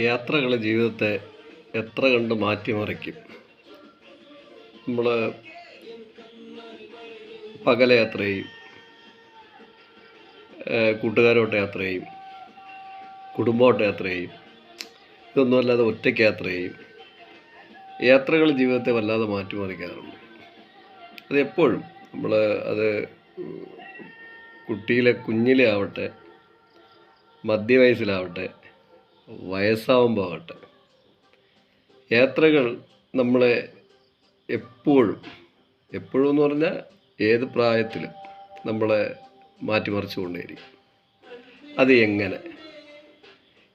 യാത്രകൾ ജീവിതത്തെ എത്ര കണ്ട് മാറ്റിമറിക്കും. നമ്മൾ പകല യാത്ര ചെയ്യും, കൂട്ടുകാരോട്ട് യാത്ര ചെയ്യും, കുടുംബമായിട്ട് യാത്ര ചെയ്യും. ഇതൊന്നുമല്ലാതെ ഒറ്റയ്ക്ക് യാത്ര ചെയ്യും. യാത്രകൾ ജീവിതത്തെ വല്ലാതെ മാറ്റിമറിക്കാറുണ്ട്. അത് എപ്പോഴും നമ്മൾ അത് കുഞ്ഞിലെ ആവട്ടെ, മധ്യവയസ്സിലാവട്ടെ, വയസ്സാവുമ്പോൾ ആകട്ടെ, യാത്രകൾ നമ്മളെ എപ്പോഴും എന്ന് പറഞ്ഞാൽ ഏത് പ്രായത്തിലും നമ്മളെ മാറ്റിമറിച്ചു കൊണ്ടേയിരിക്കും. അത് എങ്ങനെ?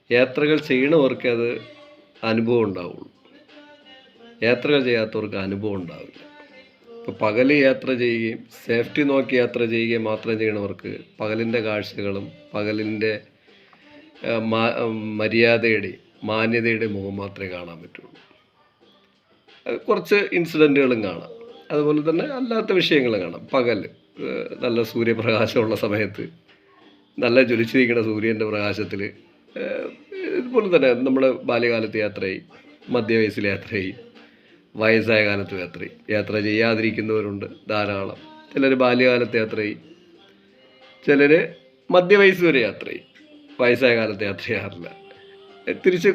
യാത്രകൾ ചെയ്യണവർക്ക് അത് അനുഭവം ഉണ്ടാവുള്ളൂ. യാത്രകൾ ചെയ്യാത്തവർക്ക് അനുഭവം ഉണ്ടാവില്ല. ഇപ്പോൾ പകൽ യാത്ര ചെയ്യുകയും സേഫ്റ്റി നോക്കി യാത്ര ചെയ്യുകയും മാത്രം ചെയ്യണവർക്ക് പകലിൻ്റെ കാഴ്ചകളും പകലിൻ്റെ മര്യാദയുടെയും മാന്യതയുടെയും മുഖം മാത്രമേ കാണാൻ പറ്റുള്ളൂ. കുറച്ച് ഇൻസിഡൻറ്റുകളും കാണാം. അതുപോലെ തന്നെ അല്ലാത്ത വിഷയങ്ങളും കാണാം. പകൽ നല്ല സൂര്യപ്രകാശമുള്ള സമയത്ത്, നല്ല ജ്വലിച്ചിരിക്കുന്ന സൂര്യൻ്റെ പ്രകാശത്തിൽ, ഇതുപോലെ തന്നെ നമ്മൾ ബാല്യകാലത്ത് യാത്ര ചെയ്യും, മധ്യവയസ്സിൽ യാത്ര ചെയ്യും, വയസ്സായ കാലത്ത് യാത്ര ചെയ്യാതിരിക്കുന്നവരുണ്ട് ധാരാളം. ചിലർ ബാല്യകാലത്ത് യാത്ര ചെയ്യും, ചിലർ മധ്യവയസ്സ് വരെ യാത്ര ചെയ്യും, വയസ്സായ കാലത്ത് യാത്ര ചെയ്യാറില്ല. തിരിച്ച്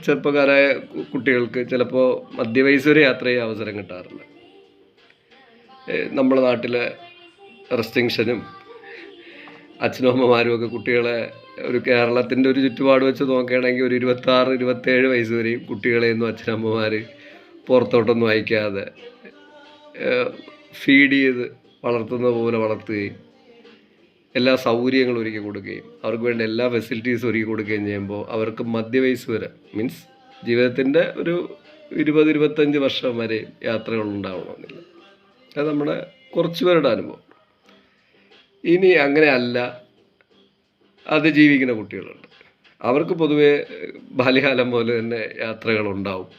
ചെറുപ്പക്കാരായ കുട്ടികൾക്ക് ചിലപ്പോൾ മധ്യവയസ്സ് വരെ യാത്ര ചെയ്യാൻ അവസരം കിട്ടാറില്ല. നമ്മുടെ നാട്ടിലെ റെസ്ട്രിക്ഷനും അച്ഛനും അമ്മമാരും ഒക്കെ കുട്ടികളെ ഒരു കേരളത്തിൻ്റെ ഒരു ചുറ്റുപാട് വെച്ച് നോക്കുകയാണെങ്കിൽ ഒരു 26-27 വയസ്സ് വരെയും കുട്ടികളെയൊന്നും അച്ഛനമ്മമാർ പുറത്തോട്ടൊന്നും അയക്കാതെ ഫീഡ് ചെയ്ത് വളർത്തുന്ന പോലെ വളർത്തുകയും എല്ലാ സൗകര്യങ്ങളും ഒരുക്കി കൊടുക്കുകയും അവർക്ക് വേണ്ട എല്ലാ ഫെസിലിറ്റീസും ഒരുക്കി കൊടുക്കുകയും ചെയ്യുമ്പോൾ അവർക്ക് മധ്യവയസ്സ് വരെ, മീൻസ് ജീവിതത്തിൻ്റെ ഒരു 20-25 വർഷം വരെ യാത്രകൾ ഉണ്ടാവണമെന്നില്ല. അത് നമ്മുടെ കുറച്ച് പേരുടെ അനുഭവം. ഇനി അങ്ങനെ അല്ല അത് ജീവിക്കുന്ന കുട്ടികളുണ്ട്. അവർക്ക് പൊതുവേ ബാല്യകാലം പോലെ തന്നെ യാത്രകളുണ്ടാവും.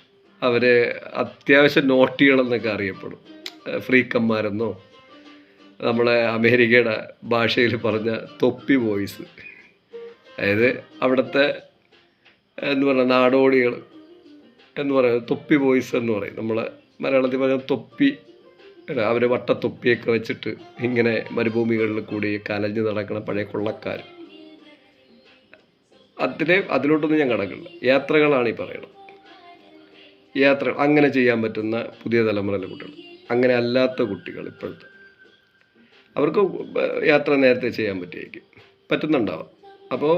അവരെ അത്യാവശ്യം നോട്ടികളെന്നൊക്കെ അറിയപ്പെടും. ഫ്രീക്കന്മാരെന്നോ, നമ്മളെ അമേരിക്കയുടെ ഭാഷയിൽ പറഞ്ഞ തൊപ്പി ബോയ്സ്, അതായത് അവിടുത്തെ എന്ന് പറഞ്ഞാൽ നാടോടികൾ എന്ന് പറയുന്നത് തൊപ്പി ബോയ്സ് എന്ന് പറയും. നമ്മളെ മലയാളത്തിൽ പറഞ്ഞാൽ തൊപ്പി, അവർ വട്ടത്തൊപ്പിയൊക്കെ വെച്ചിട്ട് ഇങ്ങനെ മരുഭൂമികളിൽ കൂടി കലഞ്ഞ് നടക്കുന്ന പഴയ കൊള്ളക്കാർ. അതിലോട്ടൊന്നും ഞാൻ കടക്കില്ല. യാത്രകളാണ് ഈ പറയുന്നത്. യാത്ര അങ്ങനെ ചെയ്യാൻ പറ്റുന്ന പുതിയ തലമുറയിലെ കുട്ടികൾ, അങ്ങനെ അല്ലാത്ത കുട്ടികൾ ഇപ്പോഴത്തെ, അവർക്ക് യാത്ര നേരത്തെ ചെയ്യാൻ പറ്റുന്നുണ്ടാവാം. അപ്പോൾ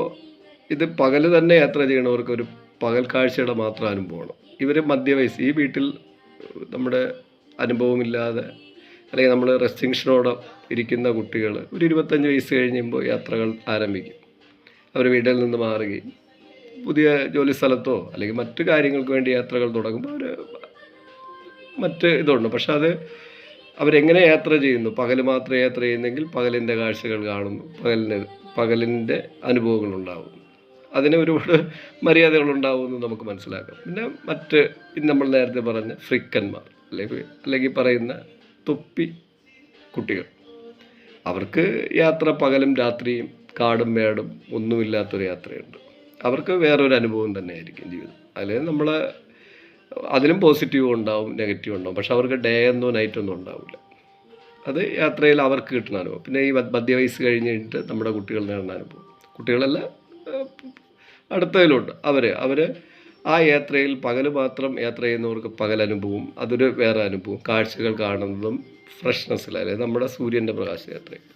ഇത് പകൽ തന്നെ യാത്ര ചെയ്യണവർക്ക് ഒരു പകൽ കാഴ്ചയുടെ മാത്രം അനുഭവമാണ്. ഇവർ മധ്യവയസ്സ്, ഈ വീട്ടിൽ നമ്മുടെ അനുഭവമില്ലാതെ അല്ലെങ്കിൽ നമ്മൾ റെസ്ട്രിക്ഷനോടെ ഇരിക്കുന്ന കുട്ടികൾ ഒരു 25 വയസ്സ് കഴിയുമ്പോൾ യാത്രകൾ ആരംഭിക്കും. അവർ വീട്ടിൽ നിന്ന് മാറുകയും പുതിയ ജോലി സ്ഥലത്തോ അല്ലെങ്കിൽ മറ്റു കാര്യങ്ങൾക്ക് വേണ്ടി യാത്രകൾ തുടങ്ങുമ്പോൾ അവർ മറ്റ് ഇതുണ്ട്. പക്ഷെ അത് അവരെങ്ങനെ യാത്ര ചെയ്യുന്നു? പകൽ മാത്രം യാത്ര ചെയ്യുന്നെങ്കിൽ പകലിൻ്റെ കാഴ്ചകൾ കാണുന്നു, പകലിൻ്റെ അനുഭവങ്ങളുണ്ടാകുന്നു, അതിന് ഒരുപാട് മര്യാദകളുണ്ടാവുമെന്ന് നമുക്ക് മനസ്സിലാക്കാം. പിന്നെ മറ്റ് നമ്മൾ നേരത്തെ പറഞ്ഞ ഫ്രിക്കന്മാർ അല്ലെങ്കിൽ പറയുന്ന തൊപ്പി കുട്ടികൾ, അവർക്ക് യാത്ര പകലും രാത്രിയും കാടും മേടും ഒന്നുമില്ലാത്തൊരു യാത്രയുണ്ട്. അവർക്ക് വേറൊരു അനുഭവം തന്നെയായിരിക്കും ജീവിതം. അതിൽ അതിലും പോസിറ്റീവ് ഉണ്ടാവും, നെഗറ്റീവ് ഉണ്ടാവും. പക്ഷെ അവർക്ക് ഡേ എന്നോ നൈറ്റ് ഒന്നും ഉണ്ടാവില്ല. അത് യാത്രയിൽ അവർക്ക് കിട്ടുന്ന അനുഭവം. പിന്നെ ഈ മധ്യവയസ്സ് കഴിഞ്ഞിട്ട് നമ്മുടെ കുട്ടികൾ നേടുന്ന അനുഭവം, കുട്ടികളല്ല അടുത്തതിലുണ്ട് അവർ ആ യാത്രയിൽ പകൽ മാത്രം യാത്ര ചെയ്യുന്നവർക്ക് പകൽ അനുഭവം, അതൊരു വേറെ അനുഭവം. കാഴ്ചകൾ കാണുന്നതും ഫ്രഷ്നെസ്സിലല്ലേ, നമ്മുടെ സൂര്യൻ്റെ പ്രകാശ യാത്രയിൽ.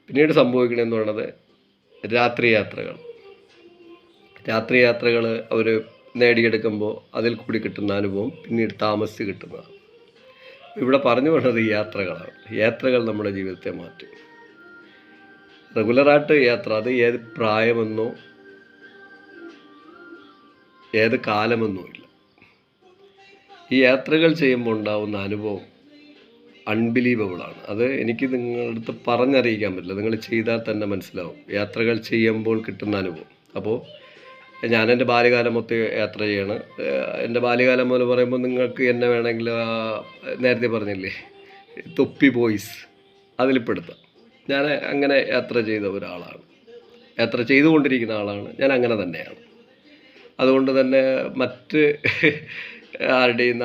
പിന്നീട് സംഭവിക്കണമെന്ന് പറയുന്നത് രാത്രി യാത്രകൾ അവർ നേടിയെടുക്കുമ്പോൾ അതിൽ കൂടി കിട്ടുന്ന അനുഭവം പിന്നീട് താമസിച്ച് കിട്ടുന്നതാണ്. ഇവിടെ പറഞ്ഞു വേണ്ടത് യാത്രകളാണ്. യാത്രകൾ നമ്മുടെ ജീവിതത്തെ മാറ്റും. റെഗുലറായിട്ട് യാത്ര, അത് ഏത് പ്രായമെന്നോ ഏത് കാലമെന്നോ ഇല്ല. ഈ യാത്രകൾ ചെയ്യുമ്പോൾ ഉണ്ടാവുന്ന അനുഭവം അൺബിലീവബിളാണ്. അത് എനിക്ക് നിങ്ങളുടെ അടുത്ത് പറഞ്ഞറിയിക്കാൻ പറ്റില്ല. നിങ്ങൾ ചെയ്താൽ തന്നെ മനസ്സിലാവും യാത്രകൾ ചെയ്യുമ്പോൾ കിട്ടുന്ന അനുഭവം. അപ്പോൾ ഞാൻ എൻ്റെ ബാല്യകാലം മൊത്തം യാത്ര ചെയ്യണം. എൻ്റെ ബാല്യകാലം പോലെ പറയുമ്പോൾ നിങ്ങൾക്ക് എന്നെ വേണമെങ്കിൽ നേരത്തെ പറഞ്ഞില്ലേ തൊപ്പി ബോയ്സ് അതിൽപ്പെടുത്താം. ഞാൻ അങ്ങനെ യാത്ര ചെയ്ത ഒരാളാണ്. യാത്ര ചെയ്തുകൊണ്ടിരിക്കുന്ന ആളാണ് ഞാൻ. അങ്ങനെ തന്നെയാണ്. അതുകൊണ്ട് തന്നെ മറ്റ് ആരുടെയും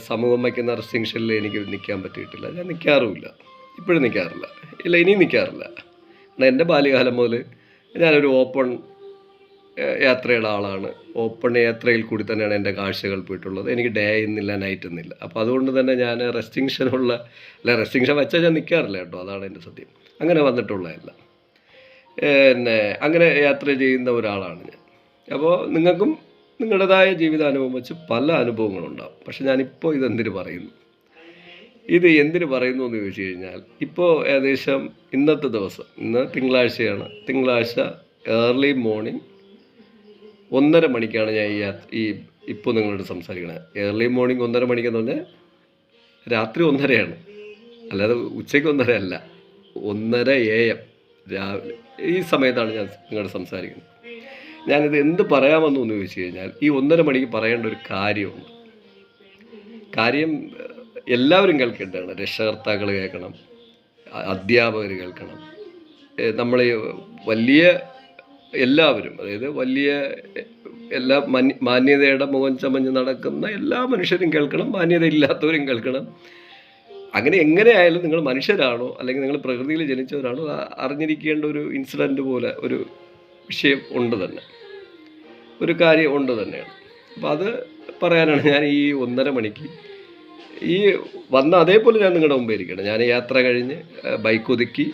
സമൂഹം വയ്ക്കുന്ന റെസ്ട്രിക്ഷനിൽ എനിക്ക് നിൽക്കാൻ പറ്റിയിട്ടില്ല. ഞാൻ നിൽക്കാറുമില്ല, ഇപ്പോഴും നിൽക്കാറില്ല, ഇല്ല ഇനിയും നിൽക്കാറില്ല. കാരണം എൻ്റെ ബാല്യകാലം മുതൽ ഞാനൊരു ഓപ്പൺ യാത്രയുടെ ആളാണ്. ഓപ്പൺ യാത്രയിൽ കൂടി തന്നെയാണ് എൻ്റെ കാഴ്ചകൾ പോയിട്ടുള്ളത്. എനിക്ക് ഡേ എന്നില്ല, നൈറ്റ് എന്നില്ല. അപ്പോൾ അതുകൊണ്ട് തന്നെ ഞാൻ റെസ്ട്രിക്ഷൻ വെച്ചാൽ ഞാൻ നിൽക്കാറില്ല കേട്ടോ, അതാണ് എൻ്റെ സത്യം. അങ്ങനെ വന്നിട്ടുള്ളതല്ല. പിന്നെ അങ്ങനെ യാത്ര ചെയ്യുന്ന ഒരാളാണ് ഞാൻ. അപ്പോൾ നിങ്ങൾക്കും നിങ്ങളുടേതായ ജീവിതാനുഭവം വെച്ച് പല അനുഭവങ്ങളുണ്ടാകും. പക്ഷെ ഞാനിപ്പോൾ ഇതെന്തിനു പറയുന്നു, ഇത് എന്തിനു പറയുന്നു എന്ന് ചോദിച്ചു കഴിഞ്ഞാൽ, ഇപ്പോൾ ഏകദേശം ഇന്നത്തെ ദിവസം, ഇന്ന് തിങ്കളാഴ്ചയാണ്. തിങ്കളാഴ്ച ഏർലി മോർണിംഗ് 1:30 മണിക്കാണ് ഞാൻ ഇപ്പോൾ നിങ്ങളോട് സംസാരിക്കണത്. ഏർലി മോർണിംഗ് 1:30 മണിക്കെന്ന് പറഞ്ഞാൽ രാത്രി 1:30 അല്ലാതെ ഉച്ചയ്ക്ക് 1:30 അല്ല, 1:30 AM രാവിലെ. ഈ സമയത്താണ് ഞാൻ നിങ്ങളോട് സംസാരിക്കുന്നത്. ഞാനിത് എന്ത് പറയാമെന്ന് ചോദിച്ചു കഴിഞ്ഞാൽ, ഈ 1:30 മണിക്ക് പറയേണ്ട ഒരു കാര്യമുണ്ട്. കാര്യം എല്ലാവരും കേൾക്കേണ്ടതാണ്. രക്ഷകർത്താക്കൾ കേൾക്കണം, അധ്യാപകർ കേൾക്കണം, നമ്മൾ വലിയ എല്ലാവരും, അതായത് വലിയ എല്ലാ മാന്യതയുടെ മുഖം ചമഞ്ഞ് നടക്കുന്ന എല്ലാ മനുഷ്യരും കേൾക്കണം, മാന്യത ഇല്ലാത്തവരും കേൾക്കണം. അങ്ങനെ എങ്ങനെയായാലും നിങ്ങൾ മനുഷ്യരാണോ അല്ലെങ്കിൽ നിങ്ങൾ പ്രകൃതിയിൽ ജനിച്ചവരാണോ, അറിഞ്ഞിരിക്കേണ്ട ഒരു ഇൻസിഡൻറ്റ് പോലെ ഒരു വിഷയം ഉണ്ട് തന്നെ, ഒരു കാര്യം ഉണ്ട് തന്നെയാണ്. അപ്പോൾ അത് പറയാനാണ് ഞാൻ ഈ 1:30 മണിക്ക് ഈ വന്ന അതേപോലെ ഞാൻ നിങ്ങളുടെ മുമ്പേ ഇരിക്കണം. ഞാൻ യാത്ര കഴിഞ്ഞ് ബൈക്ക് ഒതുക്കി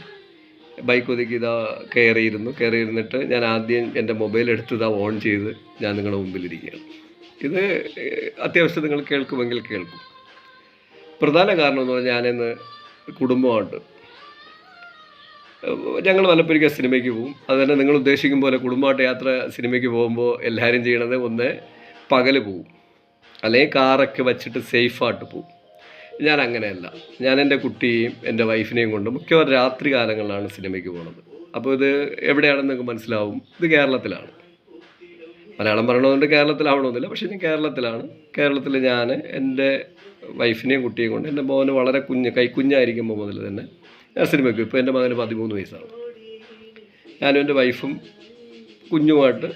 ഇതാ കയറിയിരുന്നിട്ട് ഞാൻ ആദ്യം എൻ്റെ മൊബൈൽ എടുത്ത് ഇതാ ഓൺ ചെയ്ത് ഞാൻ നിങ്ങളുടെ മുമ്പിലിരിക്കുകയാണ്. ഇത് അത്യാവശ്യം നിങ്ങൾ കേൾക്കുമെങ്കിൽ കേൾക്കും. പ്രധാന കാരണം എന്ന് പറഞ്ഞാൽ, ഞാനിന്ന് കുടുംബമായിട്ട് ഞങ്ങൾ വല്ലപ്പോഴൊക്കെ സിനിമയ്ക്ക് പോകും. അത് തന്നെ നിങ്ങൾ ഉദ്ദേശിക്കും പോലെ കുടുംബമായിട്ട് സിനിമയ്ക്ക് പോകുമ്പോൾ എല്ലാവരും ചെയ്യണത് ഒന്ന് പകൽ പോവും, അല്ലെങ്കിൽ കാറൊക്കെ വച്ചിട്ട് സേഫായിട്ട് പോവും. ഞാൻ അങ്ങനെയല്ല. ഞാൻ എൻ്റെ കുട്ടിയെയും എൻ്റെ വൈഫിനെയും കൊണ്ട് മിക്കവാറും രാത്രി കാലങ്ങളിലാണ് സിനിമയ്ക്ക് പോകുന്നത്. അപ്പോൾ ഇത് എവിടെയാണെന്ന് നിങ്ങൾക്ക് മനസ്സിലാവും. ഇത് കേരളത്തിലാണ്. മലയാളം പറയണമെന്നുണ്ട് കേരളത്തിലാവണമെന്നില്ല, പക്ഷേ ഞാൻ കേരളത്തിലാണ്. കേരളത്തിൽ ഞാൻ എൻ്റെ വൈഫിനെയും കുട്ടിയെയും കൊണ്ട്, എൻ്റെ മോന് വളരെ കൈക്കുഞ്ഞായിരിക്കുമ്പോൾ മുതൽ തന്നെ ഞാൻ സിനിമയ്ക്ക്. ഇപ്പോൾ എൻ്റെ മകന് 13 വയസ്സാണ്. ഞാനും എൻ്റെ വൈഫും കുഞ്ഞുമായിട്ട്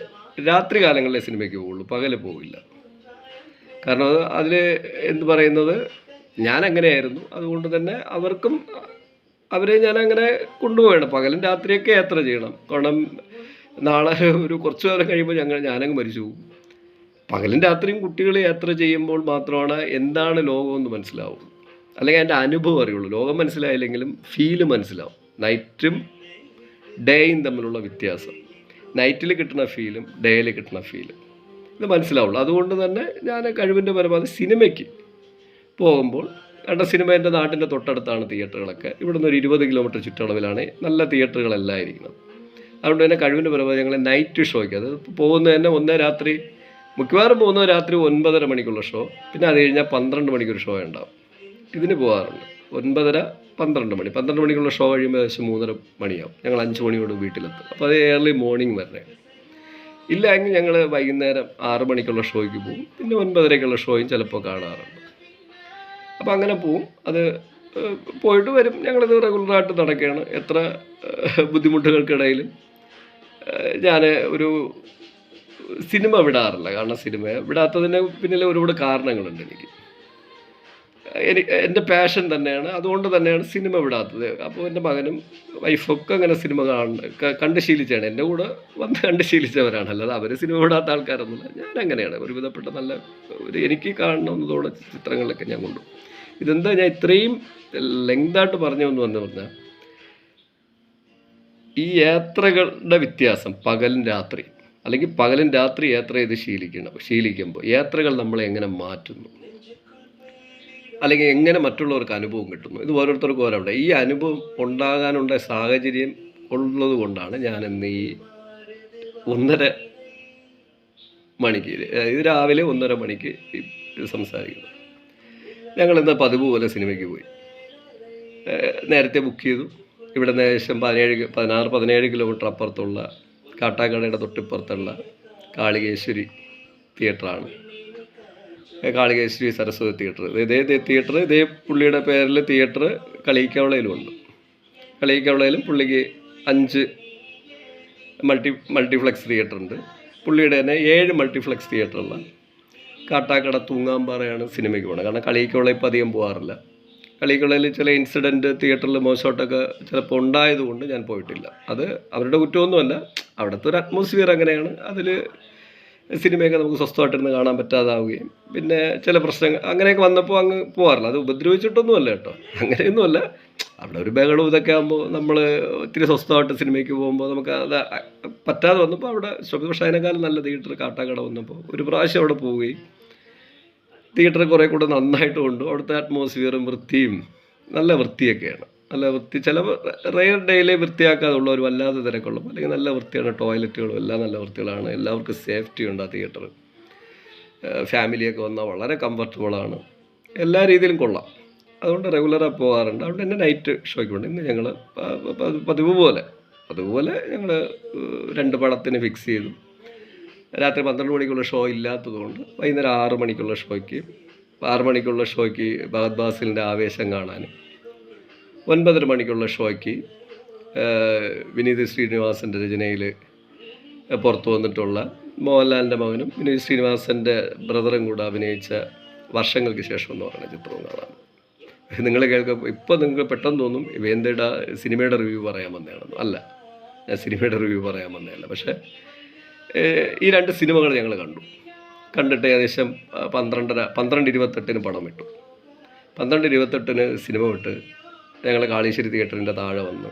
രാത്രി കാലങ്ങളിലെ സിനിമയ്ക്ക് പോവുള്ളൂ, പകൽ പോവില്ല. കാരണം അതിൽ എന്ത് പറയുന്നത്, ഞാൻ അങ്ങനെയായിരുന്നു. അതുകൊണ്ട് തന്നെ അവരെ ഞാനങ്ങനെ കൊണ്ടുപോകണം. പകലും രാത്രിയൊക്കെ യാത്ര ചെയ്യണം. കാരണം നാളെ ഒരു കുറച്ച് കാലം കഴിയുമ്പോൾ ഞാനങ്ങ് മരിച്ചു പോകും. പകലും രാത്രിയും കുട്ടികൾ യാത്ര ചെയ്യുമ്പോൾ മാത്രമാണ് എന്താണ് ലോകമെന്ന് മനസ്സിലാവും, അല്ലെങ്കിൽ എൻ്റെ അനുഭവം അറിയുള്ളൂ. ലോകം മനസ്സിലായില്ലെങ്കിലും ഫീല് മനസ്സിലാവും. നൈറ്റും ഡേയും തമ്മിലുള്ള വ്യത്യാസം, നൈറ്റിൽ കിട്ടുന്ന ഫീലും ഡേയിൽ കിട്ടുന്ന ഫീലും ഇത് മനസ്സിലാവുള്ളൂ. അതുകൊണ്ട് തന്നെ ഞാൻ കഴിവിൻ്റെ പരമാവധി സിനിമയ്ക്ക് പോകുമ്പോൾ, എൻ്റെ സിനിമ എൻ്റെ നാട്ടിൻ്റെ തൊട്ടടുത്താണ് തിയേറ്ററുകളൊക്കെ. ഇവിടെ നിന്ന് ഒരു 20 കിലോമീറ്റർ ചുറ്റളവിലാണ് നല്ല തിയേറ്ററുകളെല്ലാം ഇരിക്കുന്നത്. അതുകൊണ്ട് തന്നെ കഴിവിൻ്റെ പരമാവധി ഞങ്ങൾ നൈറ്റ് ഷോയ്ക്ക്, അത് പോകുന്നത് തന്നെ മിക്കവാറും പോകുന്നത് രാത്രി 9:30 മണിക്കുള്ള ഷോ, പിന്നെ അത് കഴിഞ്ഞാൽ 12 മണിക്കൊരു ഷോ ഉണ്ടാവും. ഇതിന് പോകാറുണ്ട്. 9:30, 12 മണിക്കുള്ള ഷോ കഴിയുമ്പോൾ ഏകദേശം 3:30 മണിയാവും. ഞങ്ങൾ 5 മണിയോട് വീട്ടിലെത്തും. അപ്പോൾ അത് ഏർലി മോർണിംഗ് വരണേ. ഇല്ല എങ്കിൽ ഞങ്ങൾ വൈകുന്നേരം 6 മണിക്കുള്ള ഷോയ്ക്ക് പോകും. പിന്നെ 9:30ക്കുള്ള ഷോയും ചിലപ്പോൾ കാണാറുണ്ട്. അപ്പോൾ അങ്ങനെ പോവും. അത് പോയിട്ട് വരും. ഞങ്ങളിത് റെഗുലറായിട്ട് നടക്കുകയാണ്. എത്ര ബുദ്ധിമുട്ടുകൾക്കിടയിലും ഞാൻ ഒരു സിനിമ വിടാറില്ല. കാരണം സിനിമ വിടാത്തതിന് പിന്നിൽ ഒരുപാട് കാരണങ്ങളുണ്ട്. എൻ്റെ പാഷൻ തന്നെയാണ്. അതുകൊണ്ട് തന്നെയാണ് സിനിമ വിടാത്തത്. അപ്പോൾ എൻ്റെ മകനും വൈഫൊക്കെ അങ്ങനെ സിനിമ കണ്ട് ശീലിച്ചാണ്. എൻ്റെ കൂടെ വന്ന് കണ്ട് ശീലിച്ചവരാണ്. അല്ലാതെ അവർ സിനിമ വിടാത്ത ആൾക്കാരൊന്നുമില്ല. ഞാൻ അങ്ങനെയാണ്. ഒരുവിധപ്പെട്ട എനിക്ക് കാണണമെന്നതോടെ ചിത്രങ്ങളിലൊക്കെ ഞാൻ കൊണ്ടുപോകും. ഇതെന്താ ഞാൻ ഇത്രയും ലെങ്തായിട്ട് പറഞ്ഞു പറഞ്ഞാൽ, ഈ യാത്രകളുടെ വ്യത്യാസം പകലും രാത്രി, അല്ലെങ്കിൽ പകലും രാത്രി യാത്ര ചെയ്ത് ശീലിക്കുമ്പോൾ യാത്രകൾ നമ്മളെ എങ്ങനെ മാറ്റുന്നു, അല്ലെങ്കിൽ എങ്ങനെ മറ്റുള്ളവർക്ക് അനുഭവം കിട്ടുന്നു, ഇത് ഓരോരുത്തർക്കും ഓരോ. ഈ അനുഭവം ഉണ്ടാകാനുള്ള സാഹചര്യം ഉള്ളത് കൊണ്ടാണ് ഞാൻ ഇന്ന് ഈ 1:30 മണിക്ക്, ഇത് രാവിലെ 1:30 മണിക്ക് സംസാരിക്കുന്നത്. ഞങ്ങളിന്ന് പതിവ് പോലെ സിനിമയ്ക്ക് പോയി. നേരത്തെ ബുക്ക് ചെയ്തു. ഇവിടെ നിന്ന് ഏകദേശം 16-17 കിലോമീറ്റർ അപ്പുറത്തുള്ള കാട്ടാക്കടയുടെ തൊട്ടിപ്പുറത്തുള്ള കാളികേശ്വരി തിയേറ്ററാണ്. കാളികേശ്വരി സരസ്വതി തിയേറ്റർ. ഇതേ പുള്ളിയുടെ പേരിൽ തിയേറ്റർ കളിയിക്കവളയിലുമുണ്ട്. കളിയിക്കവളയിലും പുള്ളിക്ക് 5 മൾട്ടിപ്ലക്സ് തിയേറ്റർ ഉണ്ട്. പുള്ളിയുടെ തന്നെ 7 മൾട്ടിപ്ലക്സ് തിയേറ്ററുള്ള കാട്ടാക്കട തൂങ്ങാമ്പാറയാണ് സിനിമയ്ക്ക് പോകുന്നത്. കാരണം കളിക്കുള്ള ഇപ്പോൾ അധികം പോകാറില്ല. കളിക്കുള്ളതിൽ ചില ഇൻസിഡൻറ്റ് തിയേറ്ററിൽ മോശമായിട്ടൊക്കെ ചിലപ്പോൾ ഉണ്ടായതുകൊണ്ട് ഞാൻ പോയിട്ടില്ല. അത് അവരുടെ കുറ്റമൊന്നുമല്ല, അവിടുത്തെ ഒരു അറ്റ്മോസ്ഫിയർ അങ്ങനെയാണ്. അതിൽ സിനിമയൊക്കെ നമുക്ക് സ്വസ്ഥമായിട്ടിരുന്ന് കാണാൻ പറ്റാതാവുകയും പിന്നെ ചില പ്രശ്നങ്ങൾ അങ്ങനെയൊക്കെ വന്നപ്പോൾ അങ്ങ് പോകാറില്ല. അത് ഉപദ്രവിച്ചിട്ടൊന്നുമല്ല കേട്ടോ, അങ്ങനെയൊന്നുമല്ല. അവിടെ ഒരു ബഹളവും ഇതൊക്കെ ആകുമ്പോൾ നമ്മൾ ഒത്തിരി സ്വസ്ഥമായിട്ട് സിനിമയ്ക്ക് പോകുമ്പോൾ നമുക്ക് അത് പറ്റാതെ വന്നപ്പോൾ അവിടെ സ്റ്റോപ്പ്. പക്ഷേ അതിനേക്കാളും നല്ല തിയേറ്റർ കാട്ടാക്കട വന്നപ്പോൾ ഒരു പ്രാവശ്യം അവിടെ പോവുകയും തിയേറ്റർ കുറേ കൂടെ നന്നായിട്ട് കൊണ്ടു. അവിടുത്തെ അറ്റ്മോസ്ഫിയറും വൃത്തിയും നല്ല വൃത്തിയൊക്കെയാണ്. നല്ല വൃത്തി, ചില റെയർ ഡേയിലേ വൃത്തിയാക്കാതുള്ള ഒരു വല്ലാതെ തിരക്കുള്ളപ്പോൾ അല്ലെങ്കിൽ നല്ല വൃത്തിയാണ്. ടോയ്ലറ്റുകളും എല്ലാം നല്ല വൃത്തികളാണ്. എല്ലാവർക്കും സേഫ്റ്റി ഉണ്ട് ആ തിയേറ്റർ. ഫാമിലിയൊക്കെ വന്നാൽ വളരെ കംഫർട്ടബിളാണ്. എല്ലാ രീതിയിലും കൊള്ളാം. അതുകൊണ്ട് റെഗുലറായി പോകാറുണ്ട്. അതുകൊണ്ട് തന്നെ നൈറ്റ് ഷോയ്ക്ക് വേണ്ടി ഇന്ന് ഞങ്ങൾ പതിവ് പോലെ ഞങ്ങൾ 2 പടത്തിന് ഫിക്സ് ചെയ്തു. രാത്രി 12 മണിക്കുള്ള ഷോ ഇല്ലാത്തതുകൊണ്ട് വൈകുന്നേരം 6 മണിക്കുള്ള ഷോയ്ക്ക് 6 മണിക്കുള്ള ഷോയ്ക്ക് ഫഹദ് ഫാസിലിൻ്റെ ആവേശം കാണാനും 9:30 മണിക്കുള്ള ഷോയ്ക്ക് വിനീത് ശ്രീനിവാസൻ്റെ രചനയിൽ പുറത്തു വന്നിട്ടുള്ള മോഹൻലാലിൻ്റെ മകനും വിനീത് ശ്രീനിവാസൻ്റെ ബ്രദറും കൂടെ അഭിനയിച്ച വർഷങ്ങൾക്ക് ശേഷം എന്ന് പറയുന്ന ചിത്രവും കാണാം. നിങ്ങൾ കേൾക്കുമ്പോൾ ഇപ്പോൾ നിങ്ങൾക്ക് പെട്ടെന്ന് തോന്നും വേന്തയുടെ സിനിമയുടെ റിവ്യൂ പറയാൻ വന്നതാണെന്ന്. അല്ല, ഞാൻ സിനിമയുടെ റിവ്യൂ പറയാൻ വന്നതല്ല. പക്ഷേ ഈ 2 സിനിമകൾ ഞങ്ങൾ കണ്ടിട്ട് ഏകദേശം 12:28 പടം വിട്ടു. 12:28 സിനിമ വിട്ട് ഞങ്ങൾ കാളീശ്ശേരി തിയേറ്ററിൻ്റെ താഴെ വന്ന്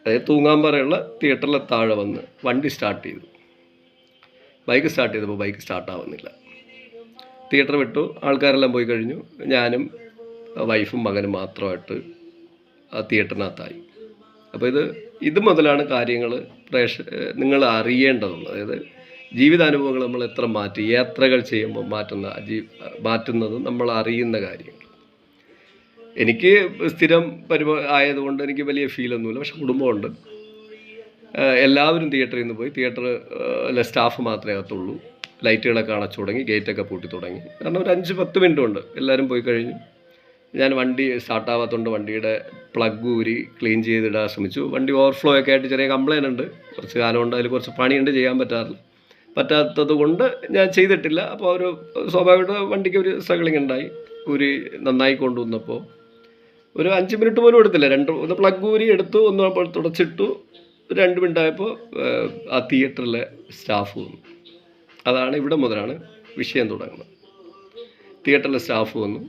അതായത് തൂങ്ങാമ്പാറയുള്ള തിയേറ്ററിലെ താഴെ വന്ന് വണ്ടി സ്റ്റാർട്ട് ചെയ്തു. ബൈക്ക് സ്റ്റാർട്ട് ചെയ്തപ്പോൾ ബൈക്ക് സ്റ്റാർട്ടാവുന്നില്ല. തിയേറ്റർ വിട്ടു, ആൾക്കാരെല്ലാം പോയി കഴിഞ്ഞു. ഞാനും വൈഫും മകനും മാത്രമായിട്ട് ആ തിയേറ്ററിനകത്തായി. അപ്പോൾ ഇത് മുതലാണ് കാര്യങ്ങൾ നിങ്ങൾ അറിയേണ്ടതുള്ളത്. അതായത് ജീവിതാനുഭവങ്ങൾ നമ്മൾ എത്ര മാറ്റി, യാത്രകൾ ചെയ്യുമ്പോൾ മാറ്റുന്നത് നമ്മൾ അറിയുന്ന കാര്യങ്ങൾ. എനിക്ക് സ്ഥിരം ആയതുകൊണ്ട് എനിക്ക് വലിയ ഫീലൊന്നുമില്ല. പക്ഷെ കുടുംബമുണ്ട്. എല്ലാവരും തിയേറ്ററിൽ നിന്ന് പോയി. തിയേറ്ററിലെ സ്റ്റാഫ് മാത്രമേ അകത്തുള്ളൂ. ലൈറ്റുകളൊക്കെ അണച്ചു തുടങ്ങി, ഗേറ്റൊക്കെ പൂട്ടി തുടങ്ങി. കാരണം ഒരു 5-10 മിനിറ്റ് കൊണ്ട് എല്ലാവരും പോയി കഴിഞ്ഞു. ഞാൻ വണ്ടി സ്റ്റാർട്ടാവാത്തതുകൊണ്ട് വണ്ടിയുടെ പ്ലഗ് ഊരി ക്ലീൻ ചെയ്തിടാൻ ശ്രമിച്ചു. വണ്ടി ഓവർഫ്ലോ ഒക്കെ ആയിട്ട് ചെറിയ കംപ്ലയിൻ്റ് ഉണ്ട്. കുറച്ച് കാലമുണ്ട്, അതിൽ കുറച്ച് പണിയുണ്ട്, ചെയ്യാൻ പറ്റാത്തത് കൊണ്ട് ഞാൻ ചെയ്തിട്ടില്ല. അപ്പോൾ ഒരു സ്വാഭാവികമായിട്ട് വണ്ടിക്ക് ഒരു സ്ട്രഗിളിങ് ഉണ്ടായി. ഊരി നന്നായി കൊണ്ടുവന്നപ്പോൾ ഒരു 5 മിനിറ്റ് പോലും എടുത്തില്ല. ഒന്ന് പ്ലഗ് ഊരി എടുത്തു, ഒന്ന് തുടച്ചിട്ടു. 2 മിനിറ്റ് ആയപ്പോൾ ആ തിയേറ്ററിലെ സ്റ്റാഫ് വന്നു. അതാണ് ഇവിടെ മുതലാണ് വിഷയം തുടങ്ങുന്നത്. തിയേറ്ററിലെ സ്റ്റാഫ് വന്നു.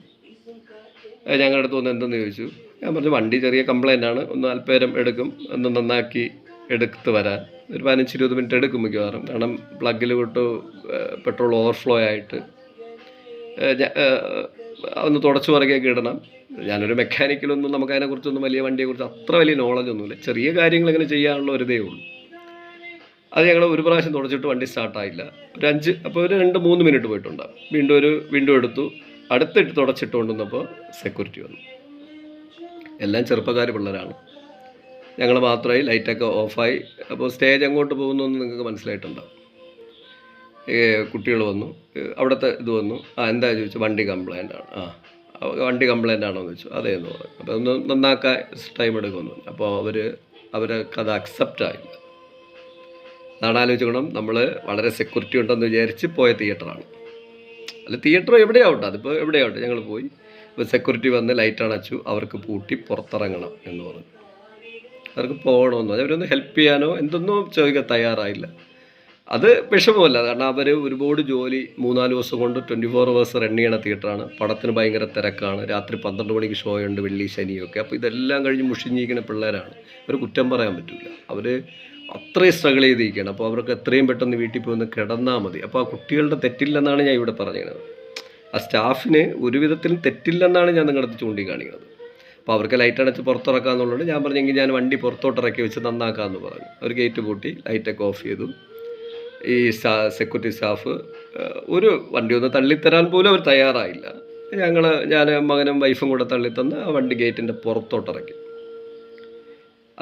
ഞങ്ങളുടെ അടുത്ത് വന്ന് എന്തെന്ന് ചോദിച്ചു. ഞാൻ പറഞ്ഞു വണ്ടി ചെറിയ കംപ്ലൈൻ്റ് ആണ്, ഒന്ന് അല്പേരം എടുക്കും, ഒന്ന് നന്നാക്കി എടുത്ത് വരാൻ ഒരു 15-20 മിനിറ്റ് എടുക്കും മിക്കവാറും. കാരണം പ്ലഗിൽ വിട്ട് പെട്രോൾ ഓവർഫ്ലോ ആയിട്ട് ഒന്ന് തുടച്ചു പുറകെയൊക്കെ ഇടണം. ഞാനൊരു മെക്കാനിക്കലൊന്നും നമുക്കതിനെക്കുറിച്ചൊന്നും വണ്ടിയെക്കുറിച്ച് അത്ര വലിയ നോളജൊന്നുമില്ല. ചെറിയ കാര്യങ്ങൾ ഇങ്ങനെ ചെയ്യാനുള്ള ഒരു ഇതേ ഉള്ളൂ. അത് ഞങ്ങൾ ഒരു പ്രാവശ്യം തുടച്ചിട്ട് വണ്ടി സ്റ്റാർട്ടായില്ല. അപ്പോൾ ഒരു 2-3 മിനിറ്റ് പോയിട്ടുണ്ടാകും. വീണ്ടും എടുത്തു. അടുത്തിട്ട് തുടച്ചിട്ട് കൊണ്ടുവന്നപ്പോൾ സെക്യൂരിറ്റി വന്നു. എല്ലാം ചെറുപ്പക്കാർ പിള്ളേരാണ്. ഞങ്ങൾ മാത്രമായി. ലൈറ്റൊക്കെ ഓഫായി. അപ്പോൾ സ്റ്റേജ് അങ്ങോട്ട് പോകുന്നതെന്ന് നിങ്ങൾക്ക് മനസ്സിലായിട്ടുണ്ടാകും. കുട്ടികൾ വന്നു, അവിടുത്തെ ഇത് വന്നു. എന്താ ചോദിച്ചു, വണ്ടി കംപ്ലൈൻ്റ് ആണ്. വണ്ടി കംപ്ലൈൻ്റ് ആണോ എന്ന് ചോദിച്ചു. അതേന്ന് പറഞ്ഞു. അപ്പോൾ ഒന്ന് നന്നാക്കാൻ ടൈം എടുക്കുമെന്ന് പറഞ്ഞു. അപ്പോൾ അവർക്ക് അത് അക്സെപ്റ്റ് ആയില്ല. അതാണ് ആലോചിക്കണം. നമ്മൾ വളരെ സെക്യൂരിറ്റി ഉണ്ടെന്ന് വിചാരിച്ച് പോയ തിയേറ്ററാണ്. അല്ല, തിയേറ്റർ എവിടെയാവട്ടെ, അതിപ്പോൾ എവിടെയാവട്ടെ ഞങ്ങൾ പോയി. ഇപ്പോൾ സെക്യൂരിറ്റി വന്ന് ലൈറ്റ് അണച്ചു. അവർക്ക് പൂട്ടി പുറത്തിറങ്ങണം എന്ന് പറഞ്ഞു. അവർക്ക് പോകണമെന്ന് പറഞ്ഞു. അവരൊന്ന് ഹെൽപ്പ് ചെയ്യാനോ എന്തൊന്നും ചോദിക്കാൻ തയ്യാറായില്ല. അത് വിഷമമല്ല. കാരണം അവർ ഒരുപാട് ജോലി 3-4 ദിവസം കൊണ്ട് 24 hours റൺ ചെയ്യണ തിയേറ്ററാണ്. പടത്തിന് ഭയങ്കര തിരക്കാണ്. രാത്രി 12 മണിക്ക് ഷോ ഉണ്ട്, വെള്ളി ശനിയൊക്കെ. അപ്പോൾ ഇതെല്ലാം കഴിഞ്ഞ് മുഷിഞ്ഞിരിക്കുന്ന പിള്ളേരാണ്. അവർ കുറ്റം പറയാൻ പറ്റില്ല. അവർ അത്രയും സ്ട്രഗിൾ ചെയ്തിരിക്കുകയാണ്. അപ്പോൾ അവർക്ക് എത്രയും പെട്ടെന്ന് വീട്ടിൽ പോയി ഒന്ന് കിടന്നാൽ മതി. അപ്പോൾ ആ കുട്ടികളുടെ തെറ്റില്ലെന്നാണ് ഞാൻ ഇവിടെ പറഞ്ഞത്. ആ സ്റ്റാഫിന് ഒരു വിധത്തിലും തെറ്റില്ലെന്നാണ് ഞാൻ നിങ്ങളുടെ അടുത്ത് ചൂണ്ടിക്കാണിക്കുന്നത്. അപ്പോൾ അവർക്ക് ലൈറ്റ് അടച്ച് പുറത്തിറക്കാമെന്നുള്ളത് ഞാൻ പറഞ്ഞെങ്കിൽ ഞാൻ വണ്ടി പുറത്തോട്ടിറക്കി വെച്ച് നന്നാക്കാമെന്ന് പറഞ്ഞു. അവർ ഗേറ്റ് പൂട്ടി ലൈറ്റൊക്കെ ഓഫ് ചെയ്തു. ഈ സെക്യൂരിറ്റി സ്റ്റാഫ് ഒരു വണ്ടി ഒന്ന് തള്ളിത്തരാൻ പോലും അവർ തയ്യാറായില്ല. ഞാൻ മകനും വൈഫും കൂടെ തള്ളിത്തന്ന് ആ വണ്ടി ഗേറ്റിൻ്റെ പുറത്തോട്ടിറക്കി.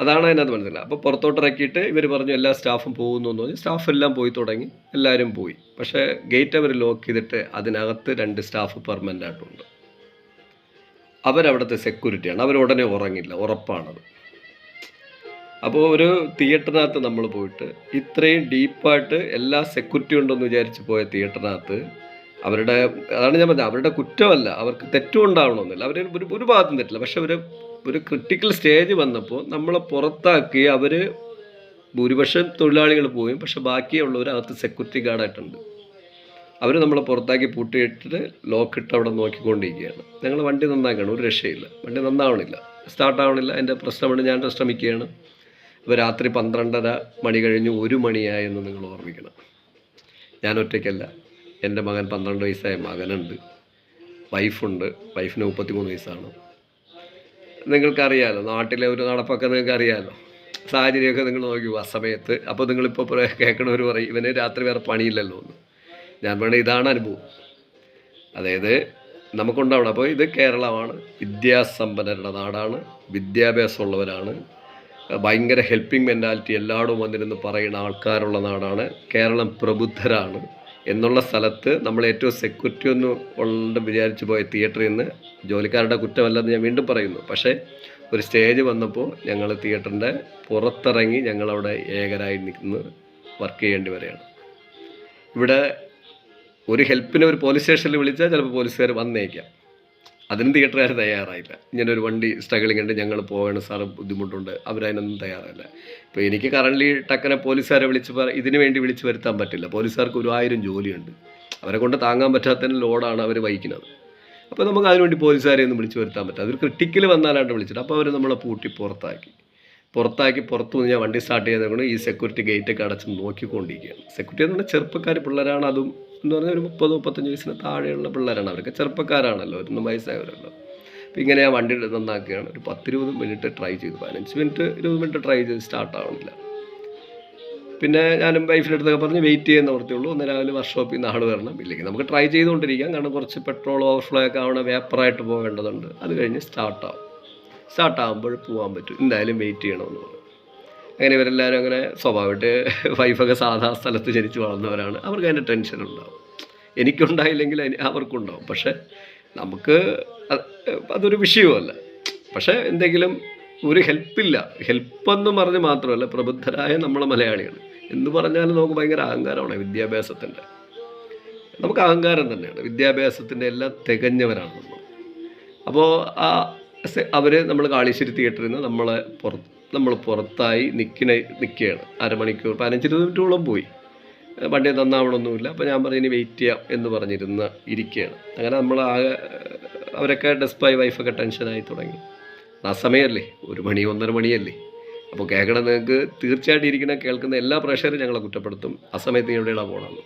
അതാണ് അതിനകത്ത് മനസ്സിലായത്. അപ്പോൾ പുറത്തോട്ടിറക്കിയിട്ട് ഇവർ പറഞ്ഞു എല്ലാ സ്റ്റാഫും പോകുന്നു എന്ന് പറഞ്ഞു. സ്റ്റാഫെല്ലാം പോയി തുടങ്ങി, എല്ലാവരും പോയി. പക്ഷേ ഗേറ്റ് അവർ ലോക്ക് ചെയ്തിട്ട് അതിനകത്ത് 2 സ്റ്റാഫ് പെർമനൻ്റ് ആയിട്ടുണ്ട്. അവരവിടുത്തെ സെക്യൂരിറ്റിയാണ്. അവരുടനെ ഉറങ്ങില്ല, ഉറപ്പാണത്. അപ്പോൾ ഒരു തിയേറ്ററിനകത്ത് നമ്മൾ പോയിട്ട് ഇത്രയും ഡീപ്പായിട്ട് എല്ലാ സെക്യൂരിറ്റി ഉണ്ടെന്ന് വിചാരിച്ച് പോയ തിയേറ്ററിനകത്ത് അവരുടെ, അതാണ് ഞാൻ പറഞ്ഞത്, അവരുടെ കുറ്റമല്ല, അവർക്ക് തെറ്റും ഉണ്ടാവണമെന്നില്ല, അവർ ഒരു ഭാഗത്തും തെറ്റില്ല. പക്ഷെ ഒരു ക്രിട്ടിക്കൽ സ്റ്റേജ് വന്നപ്പോൾ നമ്മളെ പുറത്താക്കി അവർ, ഭൂരിപക്ഷം തൊഴിലാളികൾ പോയും, പക്ഷെ ബാക്കിയുള്ളവർ അകത്ത് സെക്യൂരിറ്റി ഗാർഡായിട്ടുണ്ട്. അവർ നമ്മളെ പുറത്താക്കി പൂട്ടിയിട്ടിട്ട് ലോക്കിട്ട് അവിടെ നോക്കിക്കൊണ്ടിരിക്കുകയാണ്. ഞങ്ങൾ വണ്ടി നന്നാക്കണം, ഒരു രക്ഷയില്ല, വണ്ടി നന്നാവണില്ല, സ്റ്റാർട്ടാവണില്ല. എൻ്റെ പ്രശ്നമാണ്, ഞാൻ ശ്രമിക്കുകയാണ്. ഇപ്പോൾ രാത്രി 12:30 മണി കഴിഞ്ഞ് 1 മണിയായെന്ന് നിങ്ങൾ ഓർമ്മിക്കണം. ഞാൻ ഒറ്റയ്ക്കല്ല, എൻ്റെ മകൻ 12 വയസ്സായ മകനുണ്ട്, വൈഫുണ്ട്, വൈഫിന് 33 വയസ്സാണ്. നിങ്ങൾക്കറിയാമല്ലോ, നാട്ടിലെ ഒരു നടപ്പൊക്കെ നിങ്ങൾക്കറിയാമല്ലോ, സാഹചര്യമൊക്കെ നിങ്ങൾ നോക്കൂ ആ സമയത്ത്. അപ്പോൾ നിങ്ങളിപ്പോൾ കേൾക്കണവർ പറയും ഇവന് രാത്രി വേറെ പണിയില്ലല്ലോ എന്ന്. ഞാൻ പറഞ്ഞ ഇതാണ് അനുഭവം, അതായത് നമുക്കുണ്ടാവണം. അപ്പോൾ ഇത് കേരളമാണ്, വിദ്യാസമ്പന്നരുടെ നാടാണ്, വിദ്യാഭ്യാസമുള്ളവരാണ്, ഭയങ്കര ഹെൽപ്പിംഗ് മെൻറ്റാലിറ്റി എല്ലായിടവും വന്നിരുന്ന് പറയുന്ന ആൾക്കാരുള്ള നാടാണ്, കേരളം പ്രബുദ്ധരാണ് എന്നുള്ള സ്ഥലത്ത് നമ്മൾ ഏറ്റവും സെക്യൂരിറ്റി ഒന്നും ഉണ്ട് വിചാരിച്ച് പോയ തിയേറ്ററിൽ നിന്ന്, ജോലിക്കാരുടെ കുറ്റമല്ലെന്ന് ഞാൻ വീണ്ടും പറയുന്നു, പക്ഷേ ഒരു സ്റ്റേജ് വന്നപ്പോൾ ഞങ്ങൾ തിയേറ്ററിൻ്റെ പുറത്തിറങ്ങി ഞങ്ങളവിടെ ഏകരായി നിന്ന് വർക്ക് ചെയ്യേണ്ടി വരികയാണ്. ഇവിടെ ഒരു ഹെൽപ്പിന് ഒരു പോലീസ് സ്റ്റേഷനിൽ വിളിച്ചാൽ ചിലപ്പോൾ പോലീസുകാർ വന്നേക്കാം, അതിന് തിയേറ്ററുകാർ തയ്യാറായില്ല. ഇങ്ങനെ ഒരു വണ്ടി സ്ട്രഗിളിങ് ഉണ്ട്, ഞങ്ങൾ പോകണം സാറ്, ബുദ്ധിമുട്ടുണ്ട്, അവരതിനൊന്നും തയ്യാറായില്ല. ഇപ്പോൾ എനിക്ക് കറൻ്റ് ടക്കനെ പോലീസുകാരെ ഇതിനു വേണ്ടി വിളിച്ച് വരുത്താൻ പറ്റില്ല. പോലീസുകാർക്ക് 1000 ജോലിയുണ്ട്, അവരെ കൊണ്ട് താങ്ങാൻ പറ്റാത്തതിന് ലോഡാണ് അവർ വഹിക്കുന്നത്. അപ്പോൾ നമുക്ക് അതിനുവേണ്ടി പോലീസുകാരെ ഒന്നും വിളിച്ച് വരുത്താൻ പറ്റില്ല. അതൊരു ക്രിട്ടിക്കൽ വന്നാലാണ്ട് വിളിച്ചിട്ട്, അപ്പോൾ അവർ നമ്മളെ പൂട്ടി പുറത്തു നിന്ന് ഞാൻ വണ്ടി സ്റ്റാർട്ട് ചെയ്തതുകൊണ്ട് ഈ സെക്യൂരിറ്റി ഗേറ്റൊക്കെ അടച്ച് നോക്കിക്കൊണ്ടിരിക്കുകയാണ്. സെക്യൂരിറ്റി എന്ന് പറഞ്ഞാൽ ചെറുപ്പക്കാർ പിള്ളേരാണ്, അതും എന്ന് പറഞ്ഞാൽ ഒരു 30-35 വയസ്സിന് താഴെയുള്ള പിള്ളേരാണ്, അവരൊക്കെ ചെറുപ്പക്കാരാണല്ലോ, ഒന്നും വയസ്സായവരല്ലോ. അപ്പോൾ ഇങ്ങനെ ഞാൻ വണ്ടി നന്നാക്കുകയാണ്. ഒരു 10-20 മിനിറ്റ് ട്രൈ ചെയ്തു, 15 മിനിറ്റ് 20 മിനിറ്റ് ട്രൈ ചെയ്ത് സ്റ്റാർട്ടാവണില്ല. പിന്നെ ഞാനും വൈഫിൻ്റെ അടുത്തൊക്കെ പറഞ്ഞ് വെയിറ്റ് ചെയ്യുന്ന ഓർത്തുള്ളൂ, ഒന്ന് രാവിലെ വർക്ക്ഷോപ്പിൽ നിന്ന് ആൾ വരണം, ഇല്ലെങ്കിൽ നമുക്ക് ട്രൈ ചെയ്തുകൊണ്ടിരിക്കാം, കാരണം കുറച്ച് പെട്രോൾ ഓവർഫ്ലോ ഒക്കെ ആവണ വേപ്പറായിട്ട് പോകേണ്ടതുണ്ട്. അത് കഴിഞ്ഞ് സ്റ്റാർട്ടാകുമ്പോൾ പോകാൻ പറ്റും, എന്തായാലും വെയിറ്റ് ചെയ്യണമെന്ന് പറഞ്ഞു. അങ്ങനെ ഇവരെല്ലാവരും അങ്ങനെ സ്വാഭാവികമായിട്ട്, വൈഫൊക്കെ സാധാ സ്ഥലത്ത് ജനിച്ച് വളർന്നവരാണ്, അവർക്ക് അതിൻ്റെ ടെൻഷനുണ്ടാവും. എനിക്കുണ്ടായില്ലെങ്കിൽ അവർക്കുണ്ടാവും. പക്ഷേ നമുക്ക് അതൊരു വിഷയമല്ല. പക്ഷേ എന്തെങ്കിലും ഒരു ഹെൽപ്പെന്ന് പറഞ്ഞ് മാത്രമല്ല, പ്രബുദ്ധരായ നമ്മളെ മലയാളികൾ എന്ന് പറഞ്ഞാലും നമുക്ക് ഭയങ്കര അഹങ്കാരമാണ് വിദ്യാഭ്യാസത്തിൻ്റെ. നമുക്ക് അഹങ്കാരം തന്നെയാണ്, വിദ്യാഭ്യാസത്തിൻ്റെ എല്ലാം തികഞ്ഞവരാണ് നമ്മൾ. അപ്പോൾ അവർ നമ്മൾ കാളിശ്ശേരി തിയേറ്ററിൽ നിന്ന് നമ്മൾ പുറത്തായി നിൽക്കുകയാണ്. അരമണിക്കൂർ 15-20 മിനിറ്റോളം പോയി, വണ്ടി നന്നാവണമൊന്നുമില്ല. അപ്പോൾ ഞാൻ പറഞ്ഞു ഇനി വെയിറ്റ് ചെയ്യാം എന്ന് ഇരിക്കുകയാണ്. അങ്ങനെ നമ്മൾ അവരൊക്കെ ഡെസ്പായി, വൈഫൊക്കെ ടെൻഷനായി തുടങ്ങി. ആ സമയമല്ലേ, 1 മണി 1:30 മണിയല്ലേ. അപ്പോൾ കേൾക്കണം, നിങ്ങൾക്ക് തീർച്ചയായിട്ടും കേൾക്കുന്ന എല്ലാ പ്രേക്ഷകരും ഞങ്ങളെ കുറ്റപ്പെടുത്തും, ആ സമയത്ത് എവിടെയാണ് പോകണമെന്ന്.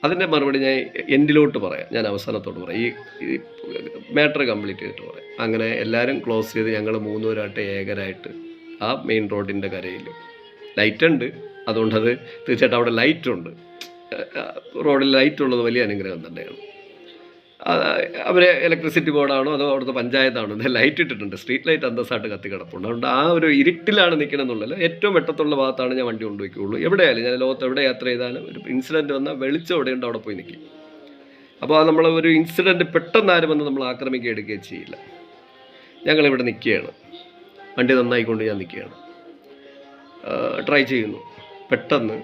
അതിൻ്റെ മറുപടി ഞാൻ എൻഡിലോട്ട് പറയാം, ഞാൻ അവസാനത്തോട്ട് പറയാം, ഈ മാറ്റർ കംപ്ലീറ്റ് ചെയ്തിട്ട് പറയാം. അങ്ങനെ എല്ലാവരും ക്ലോസ് ചെയ്ത് ഞങ്ങൾ 3 പേരായിട്ട് ഏകരായിട്ട് ആ മെയിൻ റോഡിൻ്റെ കരയിൽ ലൈറ്റ് ഉണ്ട്, അതുകൊണ്ടത് തീർച്ചയായിട്ടും അവിടെ ലൈറ്റുണ്ട്, റോഡിൽ ലൈറ്റുള്ളത് വലിയ അനുഗ്രഹം തന്നെയാണ്. അവർ ഇലക്ട്രിസിറ്റി ബോർഡാണോ അതോ അവിടുത്തെ പഞ്ചായത്താണോ ലൈറ്റ് ഇട്ടിട്ടുണ്ട്, സ്ട്രീറ്റ് ലൈറ്റ് അന്തസ്സായിട്ട് കത്തി കിടപ്പുണ്ട്. അതുകൊണ്ട് ആ ഒരു ഇരുട്ടിലാണ് നിൽക്കണം എന്നുള്ളത്. ഏറ്റവും വെട്ടത്തുള്ള ഭാഗത്താണ് ഞാൻ വണ്ടി കൊണ്ടുപോയിക്കുള്ളൂ. എവിടെയായാലും ഞാൻ ലോകത്ത് എവിടെ യാത്ര ചെയ്താലും ഒരു ഇൻസിഡൻറ്റ് വന്നാൽ വെളിച്ചം എവിടെയുണ്ട് അവിടെ പോയി നിൽക്കും. അപ്പോൾ നമ്മൾ ഒരു ഇൻസിഡൻറ്റ് പെട്ടെന്ന് ആരും വന്ന് നമ്മൾ ആക്രമിക്കുക എടുക്കുകയും ചെയ്യില്ല. ഞങ്ങളിവിടെ നിൽക്കുകയാണ്, വണ്ടി നന്നായിക്കൊണ്ട് ഞാൻ നിൽക്കുകയാണ്, ട്രൈ ചെയ്യുന്നു. പെട്ടെന്ന്